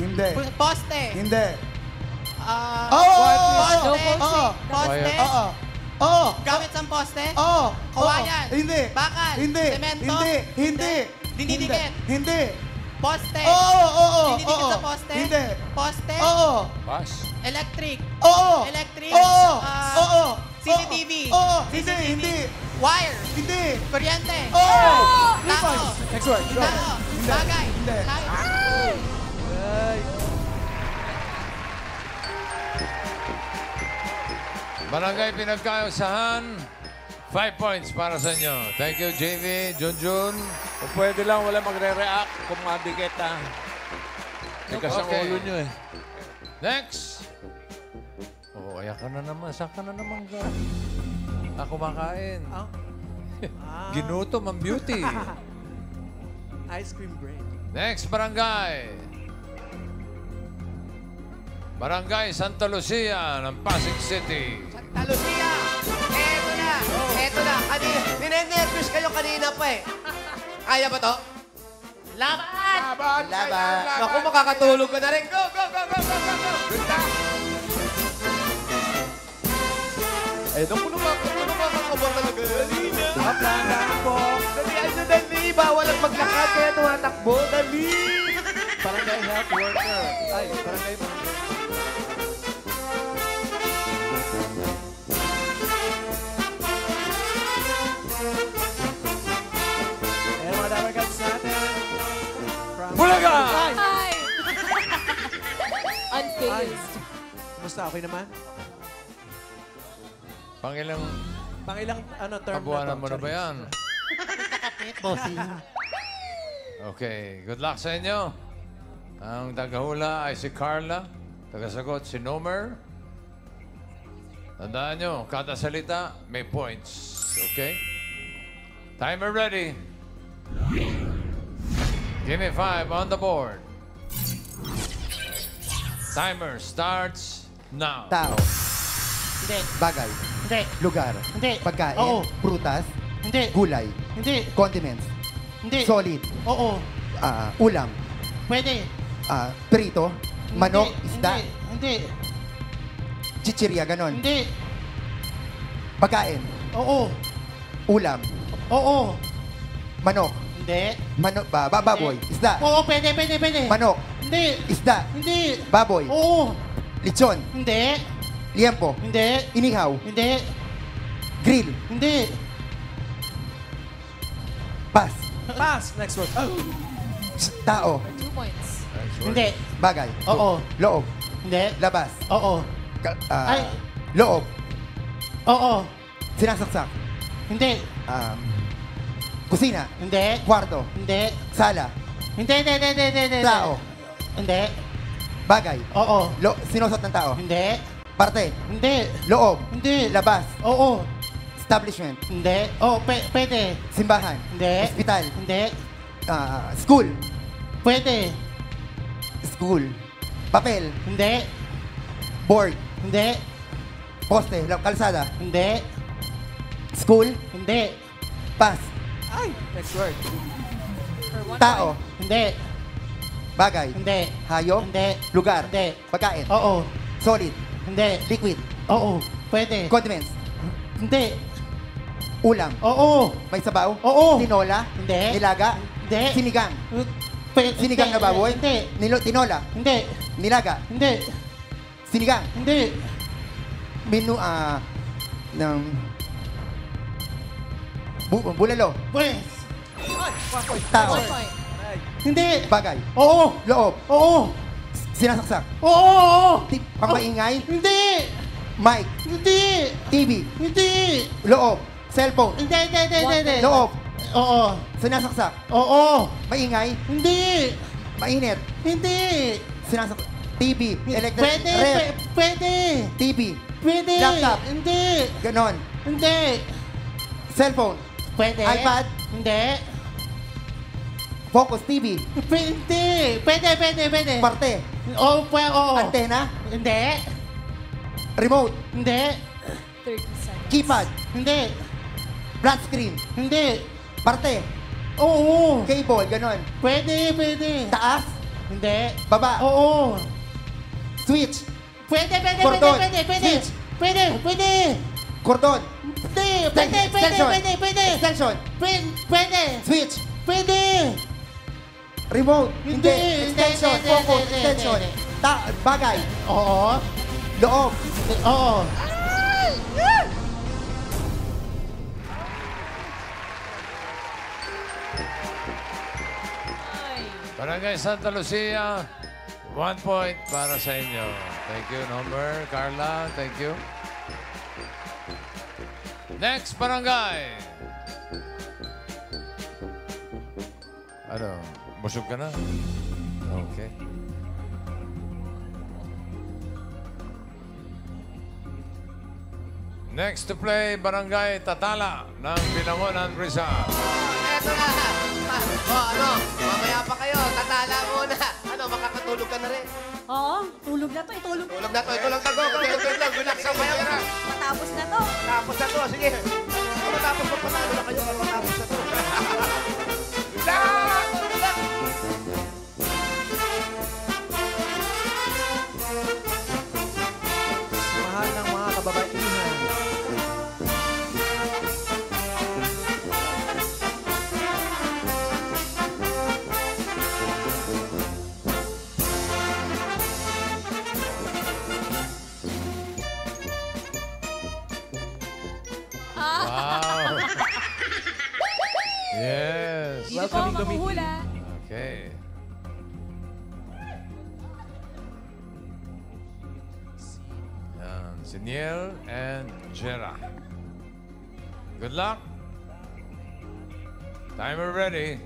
Hindi. Poste. Hindi. Poste. Oo. Poste. Oo. Oo. Gamit sa poste. Oo. Kawayan. Hindi. Bakal. Hindi. Semento. Hindi. Hindi. Dinidikit. Hindi. Poste. Oo. Dinidikit sa poste. Hindi. Poste. Oo. Pass. Electric. Oo. Electric. Oo. Oo. CCTV. Oo. Hindi. Hindi. Wire. Hindi. Kuryente. Oo. Tao. Next word. Go. Tao. Bagay. Hindi. Barangay Pinagkausahan, 5 points para sa inyo. Thank you, JV, Junjun. Kung pwede lang, wala magre-react kung madikit, ha? Tikas ang Okay. ulo nyo, eh. Next! Oh, ayan ka na naman. Saan ka na naman ka? Ako makain. Ginutom ang beauty. Ice cream bread. Next barangay. Barangay Santa Lucia ng Pasig City. Santa Lucia! Eto na! Eto na! Kanina, ninenervous kayo kanina pa eh. Kaya ba to? Laban! Laban! Naku, makakatulog ka na rin. Go, go, go, go, go, go, go! Eh, naku naman kakabang talaga. Dali na! Aplana po. Dali, ano dali? Bawal ang maglakad kaya tumatakbo. Dali! Barangay health worker. Ay, barangay Ayan mga dabarkats natin. Bulaga! Hi! Unfazed. Kumusta? Okay naman? Pangilang Pangilang term kabuanan na to? mo na ba yan? Bossing. Okay, good luck sa inyo. Ang tagahula ay si Carla. Tagasagot si Nomer. Tandaan nyo, kada salita may points. Okay? Timer ready. Give me 5 on the board. Timer starts now. Tao. Hindi. Bagay. Hindi. Lugar. Hindi. Pagkain. Oo. Prutas. Hindi. Gulay. Hindi. Condiments. Hindi. Solid. Oo. Ulam. Pwede. Prito. Manok. Hindi. Isda. Hindi. Chichirya. Ganon. Hindi. Pagkain. Oo. Ulam. Oo. Manok. Hindi. Manok. Baboy. Isda. Oo, pwede. Manok. Hindi. Isda. Hindi. Baboy. Oo. Lechon. Hindi. Liempo. Hindi. Inihaw. Hindi. Grill. Hindi. Pass. Pass. Next word. Tao. 2 points. Hindi. Bagay. Oo. Loob. Hindi. Labas. Oo. Ay. Loob. Oo. Sinasaksak. Hindi. Kusina. Hindi. Kwarto. Hindi. Sala. Hindi. Tao. Hindi. Bagay. Oo. Sinusot ng tao. Hindi. Parte. Hindi. Loob. Hindi. Labas. Oo. Establishment. Hindi. Oo, pwede. Simbahan. Hindi. Hospital. Hindi. School. Pwede. School. Papel. Hindi. Board. Hindi. Poste. Kalsada. Hindi. School. Hindi. Pass. Ay, next word. Tao. Hindi. Bagay. Hindi. Hayop. Hindi. Lugar. Hindi. Pagkain. Oo. Solid. Hindi. Liquid. Oo. Pwede. Condiments. Hindi. Ulam. Oo. May sabaw. Oo. Tinola. Hindi. Nilaga. Hindi. Sinigang. Pwede. Sinigang na baboy. Hindi. Tinola. Hindi. Nilaga. Hindi. Sinigang. Hindi. Menu, ng bulalo. Pwes. Tao. Hindi. Bagay. Oo. Loob. Oo. Sinasaksak. Oo. Pangmaingay. Hindi. Mic. Hindi. TV. Hindi. Loob. Cellphone. Hindi. Loob. Oo. Sinasaksak. Oo. Maingay. Hindi. Mainit. Hindi. Sinasaksak. TV. Electric. Pwede. Ref. Pwede. TV. Pwede. Laptop. Hindi. Ganon. Hindi. Cellphone. Pwede. iPad. Hindi. Focus TV. Hindi. Pwede. Parte. Oo, oo. Antena. Hindi. Remote. Hindi. 30 seconds. Keypad. Hindi. Flat screen. Hindi. Parte. Oo. Cable. Ganon. Pwede. Taas. Hindi. Baba. Oo. Switch. Pwede. Cordon. Switch. Pwede. Cordon. Hindi. Extension. Pwede. Extension. Pwede. Switch. Pwede. Remote. Hindi. Extension. Hindi. Focus. Hindi. Extension. Bagay. Oo. Loob. Oo. Barangay Santa Lucia, 1 point para sa inyo. Thank you, Nomer. Carla, thank you. Next, barangay. Ano? Busog ka na? Okay. Next to play, Barangay Tatala ng Binangonan, Rizal. Eto na. Mamaya pa kayo. Tatala muna. Makakatulog ka na rin. Oo, tulog na to. Itulog na. Tulog na to. Ito lang tago. Relax ang bayan. Matapos na to. Tapos na to. Sige. Matapos na panalo na kayo. Matapos na to. Mahal ng mga kababaihan. Wow. Yes. Dito po, makuhula. Okay. Yan, si Niel and Jera. Good luck. Timer ready.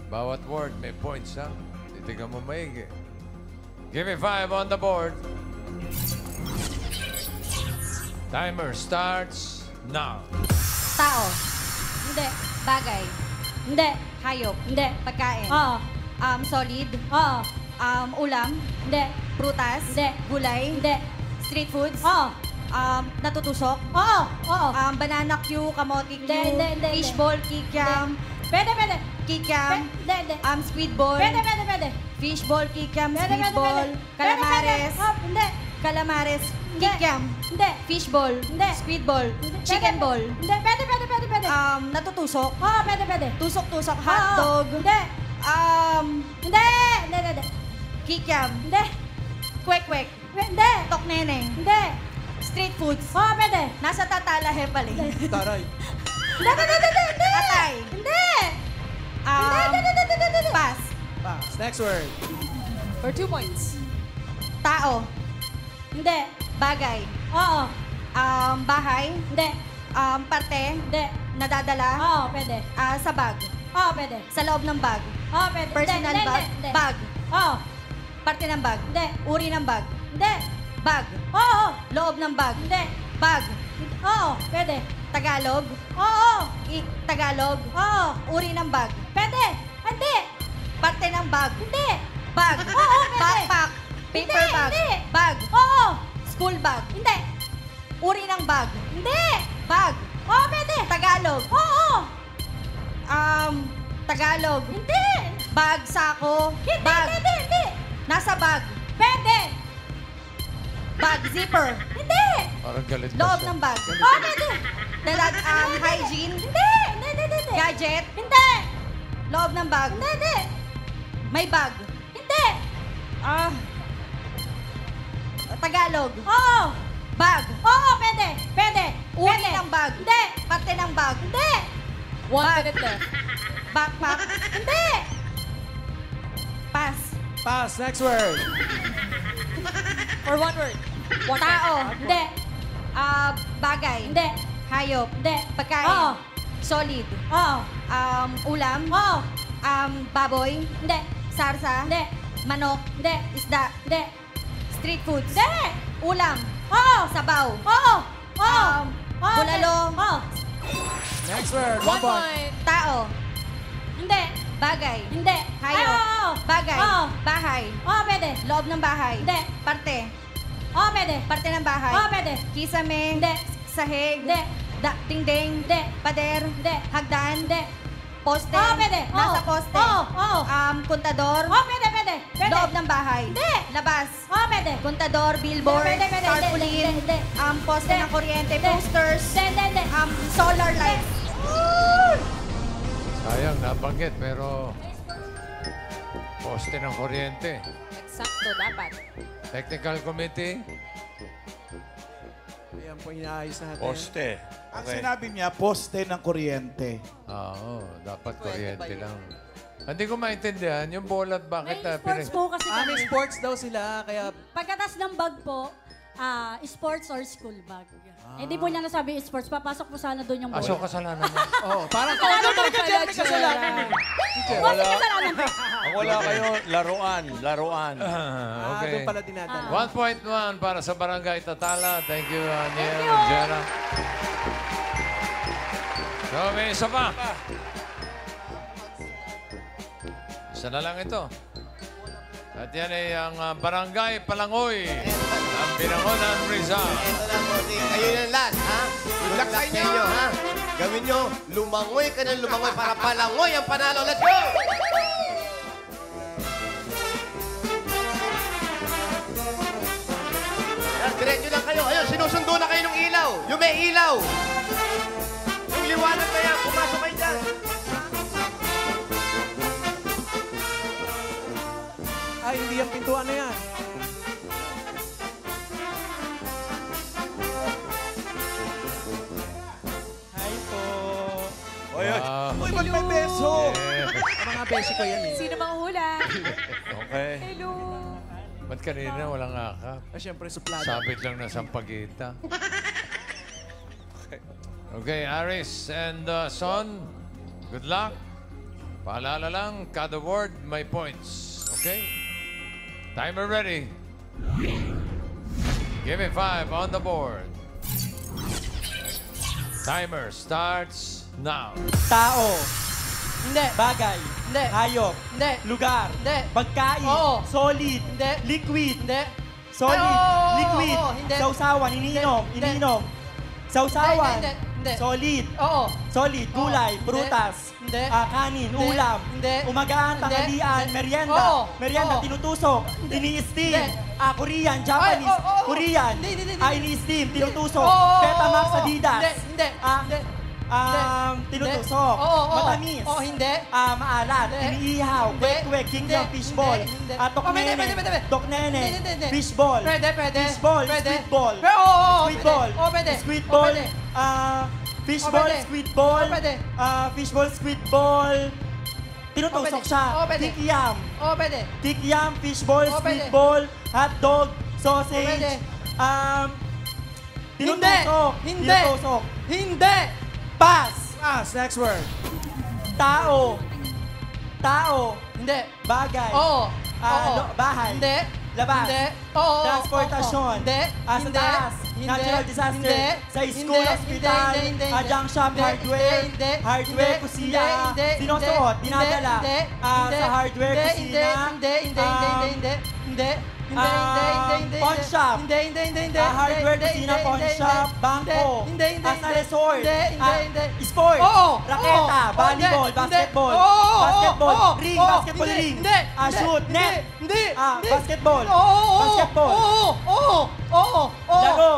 Bawat word may points, ha? Titigan mo maigi. Give me 5 on the board. Timer starts now. Tao. Hindi. Bagay. Hindi. Hayop. Hindi. Pagkain. Oo. Solid. Oo. Ulam. Hindi. Prutas. Hindi. Gulay. Hindi. Street foods. Oo. Natutusok. Oo. Oo. Banana Q, kamote Q, Hindi. fishball, kikiam, Pwede. kikiam, Hindi. squid ball, Pwede. fishball, kikiam, Pwede. squid ball, calamares, Hindi. calamares, Hindi. kikiam, Hindi. fishball, Hindi. squid ball, chicken ball, Hindi. Pwede. natutusok, Oo, pwede. tusok-tusok, Oo. hotdog, Hindi. Hindi. kikiam, Hindi. kwek-kwek, Hindi. tokneneng, Hindi. street foods, Oo, pwede. nasa Tatala Hepale, Taray. Hindi. atay, Hindi. pass, Pass. Next word. For 2 points. tao, Hindi. bagay, Oo. bahay, Hindi. parte, Hindi. nadadala, Oo, pwede. sa bag, Oo, pwede. sa loob ng bag, Oo, pwede. personal Hindi. bag, Hindi. bag, Oo. parte ng bag, Hindi. uri ng bag, Hindi. bag, Oo. loob ng bag, Hindi. bag, Oo, pwede. Tagalog, Oo. Tagalog, Oo. uri ng bag, Pwede. Hindi. parte ng bag, Hindi. bag, Oo, pwede. backpack, paper Hindi, bag, hindi. bag, Oo. school bag, Hindi. uri ng bag, Hindi. bag, Oo, pwede. Tagalog, Oo. Tagalog, Hindi. bag, sako, Hindi. bag, Hindi. nasa bag, Pwede. bag, zipper, Hindi. Parang galit pa loob siya. ng bag, Oo, pwede. hygiene, Hindi. gadget, Hindi. loob ng bag, Hindi. may bag, Hindi. Tagalog. Oo. Bag. Oo, pwede. Pwede. Uri Pwede. ng bag. Hindi. Parte ng bag. Hindi. 1 minute left. Backpack. Hindi. Pass. Pass. Next word. For 1 word. Tao. Hindi. Bagay. Hindi. Hayop. Hindi. Pagkain. Oo. Solid. Oo. Ulam. Oo. Baboy. Hindi. Sarsa. Hindi. Manok. Hindi. Isda. Hindi. Street foods. Hindi. Ulam. Oo. Sabaw. Oo. Oo. Bulalo. Oo. Next word. 1 point. Tao. Hindi. Bagay. Hindi. Hayop. Oo. Bagay. Oo. Bahay. Oo, pwede. Loob ng bahay. Hindi. Parte. Oo, pwede. Parte ng bahay. Oo, pwede. Kisame. Hindi. Sahig. Hindi. Dingding. Hindi. Pader. Hindi. Hagdan. Hindi. Poste. Oo, pwede. Nasa Oo. poste. Oo. Oo. Kontador. Oo, pwede, pwede. Pwede. Loob ng bahay. Hindi. Labas. Oo, pwede. Kontador, billboard, Pwede, pwede, pwede. tarpaulin, Hindi. poste Hindi. ng kuryente, Hindi. posters, Hindi. solar lights. Sayang, nabanggit, pero poste ng kuryente. Eksakto dapat. Technical committee, Ayan po inaayos natin. Poste. Ang Okay. sinabi niya, poste ng kuryente. oo, dapat kuryente lang. Hindi ko maintindihan, yung bolat bakit Sports po kasi May kami. sports daw sila, kaya Pagkatas ng bag po, sports or school bag. Hindi po niya nasabi sports. Papasok po sana doon yung bola. Aso kasalanan mo. oh, parang Kasalanan ikaw talaga pala, dyan, may kasalanan. Wala kasalanan po. Ang wala kayo, laruan. Okay. Doon pala dinadala. 1.1 para sa Barangay Tatala. Thank you, Niel and Jera. So, may isa pa. Isa na lang ito. At yan ay ang Barangay Palangoy ng Binangonan, Rizal. Ito na po, kayo yan lahat, ha? Good luck sa inyo, ha? Gawin nyo, lumangoy ka ng lumangoy para palangoy ang panalo. Let's go! Yan, diretso lang kayo. Ayun, sinusundo na kayo ng ilaw. Yung may ilaw. Yung liwanag na yan, pumasok kayo dyan. Ay, hindi yung pintuan na yan. Hi po. Oy, oy. Uy, wag may beso! Yeah. Mga beshi ko yan eh. Sino mang hula? Okay. Hello. Ba't kanina walang akap? Ah, syempre, suplado. Sabit lang na sampagita. Okay, Aris and Son, good luck. Paalala lang, kada word may points. Okay? Timer ready. Give me 5 on the board. Timer starts now. Tao. Hindi. Bagay. Hindi. Hayop. Hindi. Lugar. Hindi. Pagkain. Oo. Solid. Hindi. Liquid. Hindi. Solid. Oo, Liquid. oo, hindi. Sausawan. Iniinom. Iniinom. Sausawan. Hindi. Solid. Oo. Solid. Gulay. Hindi. Prutas. Hindi. Kanin. Hindi. Ulam. Hindi. Umagaan. Hindi. Tanghalian. Hindi. Merienda. Oo. Merienda. Oo. Tinutusok. Ini-steam. Hindi. Korean. Japanese. Ay, oo. Korean. Hindi. Ini-steam. Tinutusok. Oo. Betamax. Adidas. Hindi. Hindi. Tinutusok. Oo. Matamis. Oo, hindi. Maalat. Hindi. Iniihaw. Hindi. Kwek-kwek. Kingdom. Hindi. Fishball. Hindi. Toknene. Pwede. Toknene. Hindi. Fishball. Pwede. Fishball. Pwede. Squidball. Oo. Squidball. Oo, pwede. Squidball. Oo, pwede. Fishball. pwede. Squidball. Oo, pwede. Fishball. Squidball. Tinutusok Oo, pwede. siya. Oo, pwede. Tikyam. Oo, pwede. Tikyam. Fishball. Oo, pwede. Squidball. Hotdog. Oo, Sausage. pwede. Tinutusok. Hindi. Tinutusok. Hindi. Pass. Next word. Tao. Tao. Hindi. Bagay. Oo. Bahay. Hindi. Labas. Hindi. Oo. Transportasyon. Hindi. Sa Hindi. taas. Hindi. Natural disaster. Hindi. Sa school, Hindi. hospital. Hindi. Junk shop, Hindi. hardware. Hindi. Hardware, Hindi. kusina. Hindi. Sinusuot, Hindi. dinadala. Hindi. Sa hardware, Hindi. kusina. Hindi. Pawn shop. Hardware, kusina, pawn shop, bangko. Sa resort. Sport. Raketa, volleyball, basketball. Basketball, ring, basketball ring. Shoot, net. Basketball. Basketball. Laro.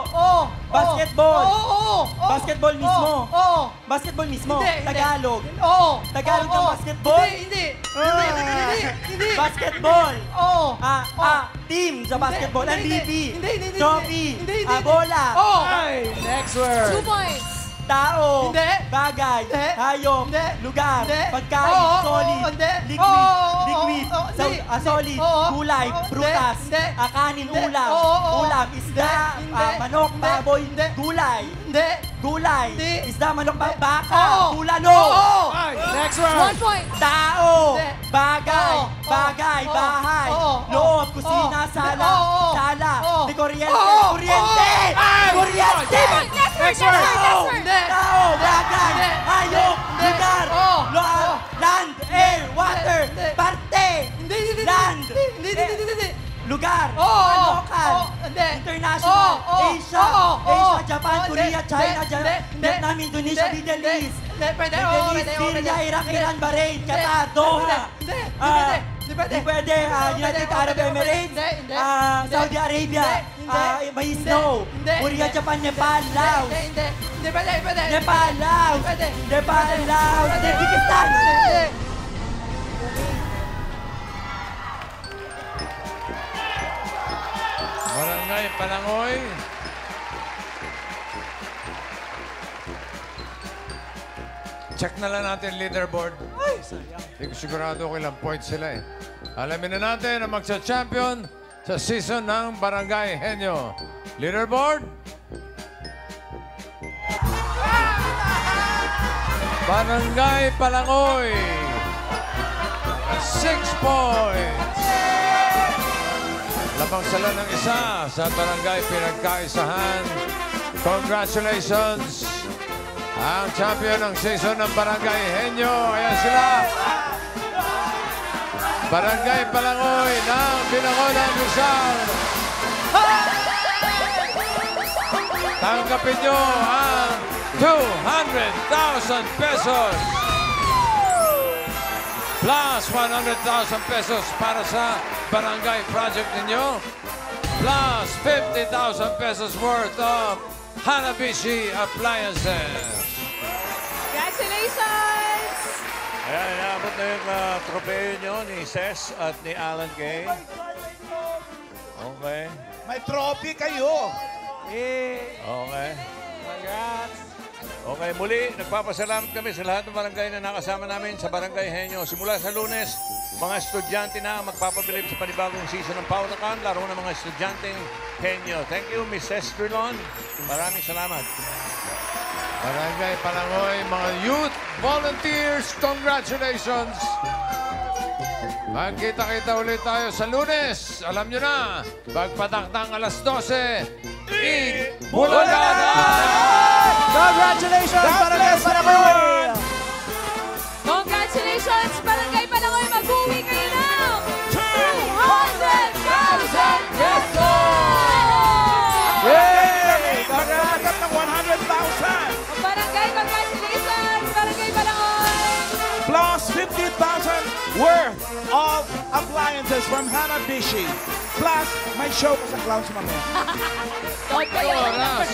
Basketball. Basketball mismo. Basketball mismo. Tagalog. Tagalog ng basketball. Hindi. Basketball. team sa basketball. Ang BP. Hindi. Trophy. Hindi. Bola. Oh. Ay, next word. 2 points. Tao. Hindi. Bagay. Hindi. Hayop. Hindi. Lugar. Hindi. Pagkain. Oo. Solid. Hindi. Liquid. Oo. Liquid. Oo. Hindi. Solid. Oo. Gulay. Oo. Prutas. Hindi. Kanin. Hindi. Ulam. Oo. Ulam. Isda. Hindi. Manok. Hindi. Baboy. Hindi. Gulay. Hindi. Gulay. Hindi. Isda. Manok. Baka. Oo. Bulalo. Oo. Next 1 point. Tao. Hindi. Bagay. Oo. Bagay. Oo. Bahay. Oo. Loob. Kusina. Oo. Sala. Oo. Sala. Oo. Di kuryente. Oo. Kuryente. Ay! Kuryente. Next word. Hindi. Tao. Bagay. Hindi. Hayop. Hindi. Lugar. Oo. Land. Air. Water. Hindi. Parte. Hindi. Land. Hindi. Lugar. Oo. Local. Oo. Hindi. International. Oo. Asia. Oo. Asia. Japan. Oo. Korea. Hindi. China. Hindi. Vietnam. Indonesia. Hindi. Middle Hindi. East. Hindi. Pwede. Middle Oo. East. Pwede. Syria. Iraq. Hindi. Iran. Bahrain. Hindi. Qatar. Doha. Hindi. Ah, Hindi pwede. Di pwede. United Pwede. Arab Pwede. Emirates. Hindi. Saudi Arabia. Hindi. May Hindi. snow. Hindi. Korea, Japan, Nepal, Laos. Hindi. Pwede. Nepal, Laos. Pwede. Nepal, Laos. Uzbekistan. Hindi. Barangay Palangoy. Check na lang natin leaderboard. Hindi ko sigurado kung ilang points sila eh. Alamin na natin ang magsa-champion sa season ng Barangay Henyo. Leaderboard. Barangay Palangoy. 6 points. Labang sala ng isa sa Barangay Pinagkaisahan. Congratulations! Ang champion ng season ng Barangay Henyo. Ayan sila. Barangay Palangoy ng Binangonan Rizal. Tanggapin nyo ang 200,000 pesos. Plus 100,000 pesos para sa barangay project ninyo. Plus 50,000 pesos worth of Hanabishi appliances. Congratulations! Ayan, inaabot na yung tropeo nyo ni Ses at ni Alan Kay. Okay. May trophy kayo. Okay. Okay, muli, nagpapasalamat kami sa lahat ng barangay na nakasama namin sa Barangay Henyo. Simula sa Lunes, mga estudyante na ang magpapabilib sa panibagong season ng Paulacan, laro ng mga estudyanteng Henyo. Thank you, Miss Estrilon. Maraming salamat. Barangay Palangoy, mga youth volunteers, congratulations! Magkita-kita ulit tayo sa Lunes. Alam nyo na, pagpataktang alas 12, Eat Bulagada! Congratulations, Barangay Palangoy! Congratulations, Barangay Palangoy! Mag-uwi kayo ng 200,000 pesos! Yay! Kakagat ng 100,000! Barangay, congratulations! Barangay Palangoy! Plus 50,000 worth of appliances from Hanabishi. Plus, may show ko sa Clowns mamaya. Don't pay Oras.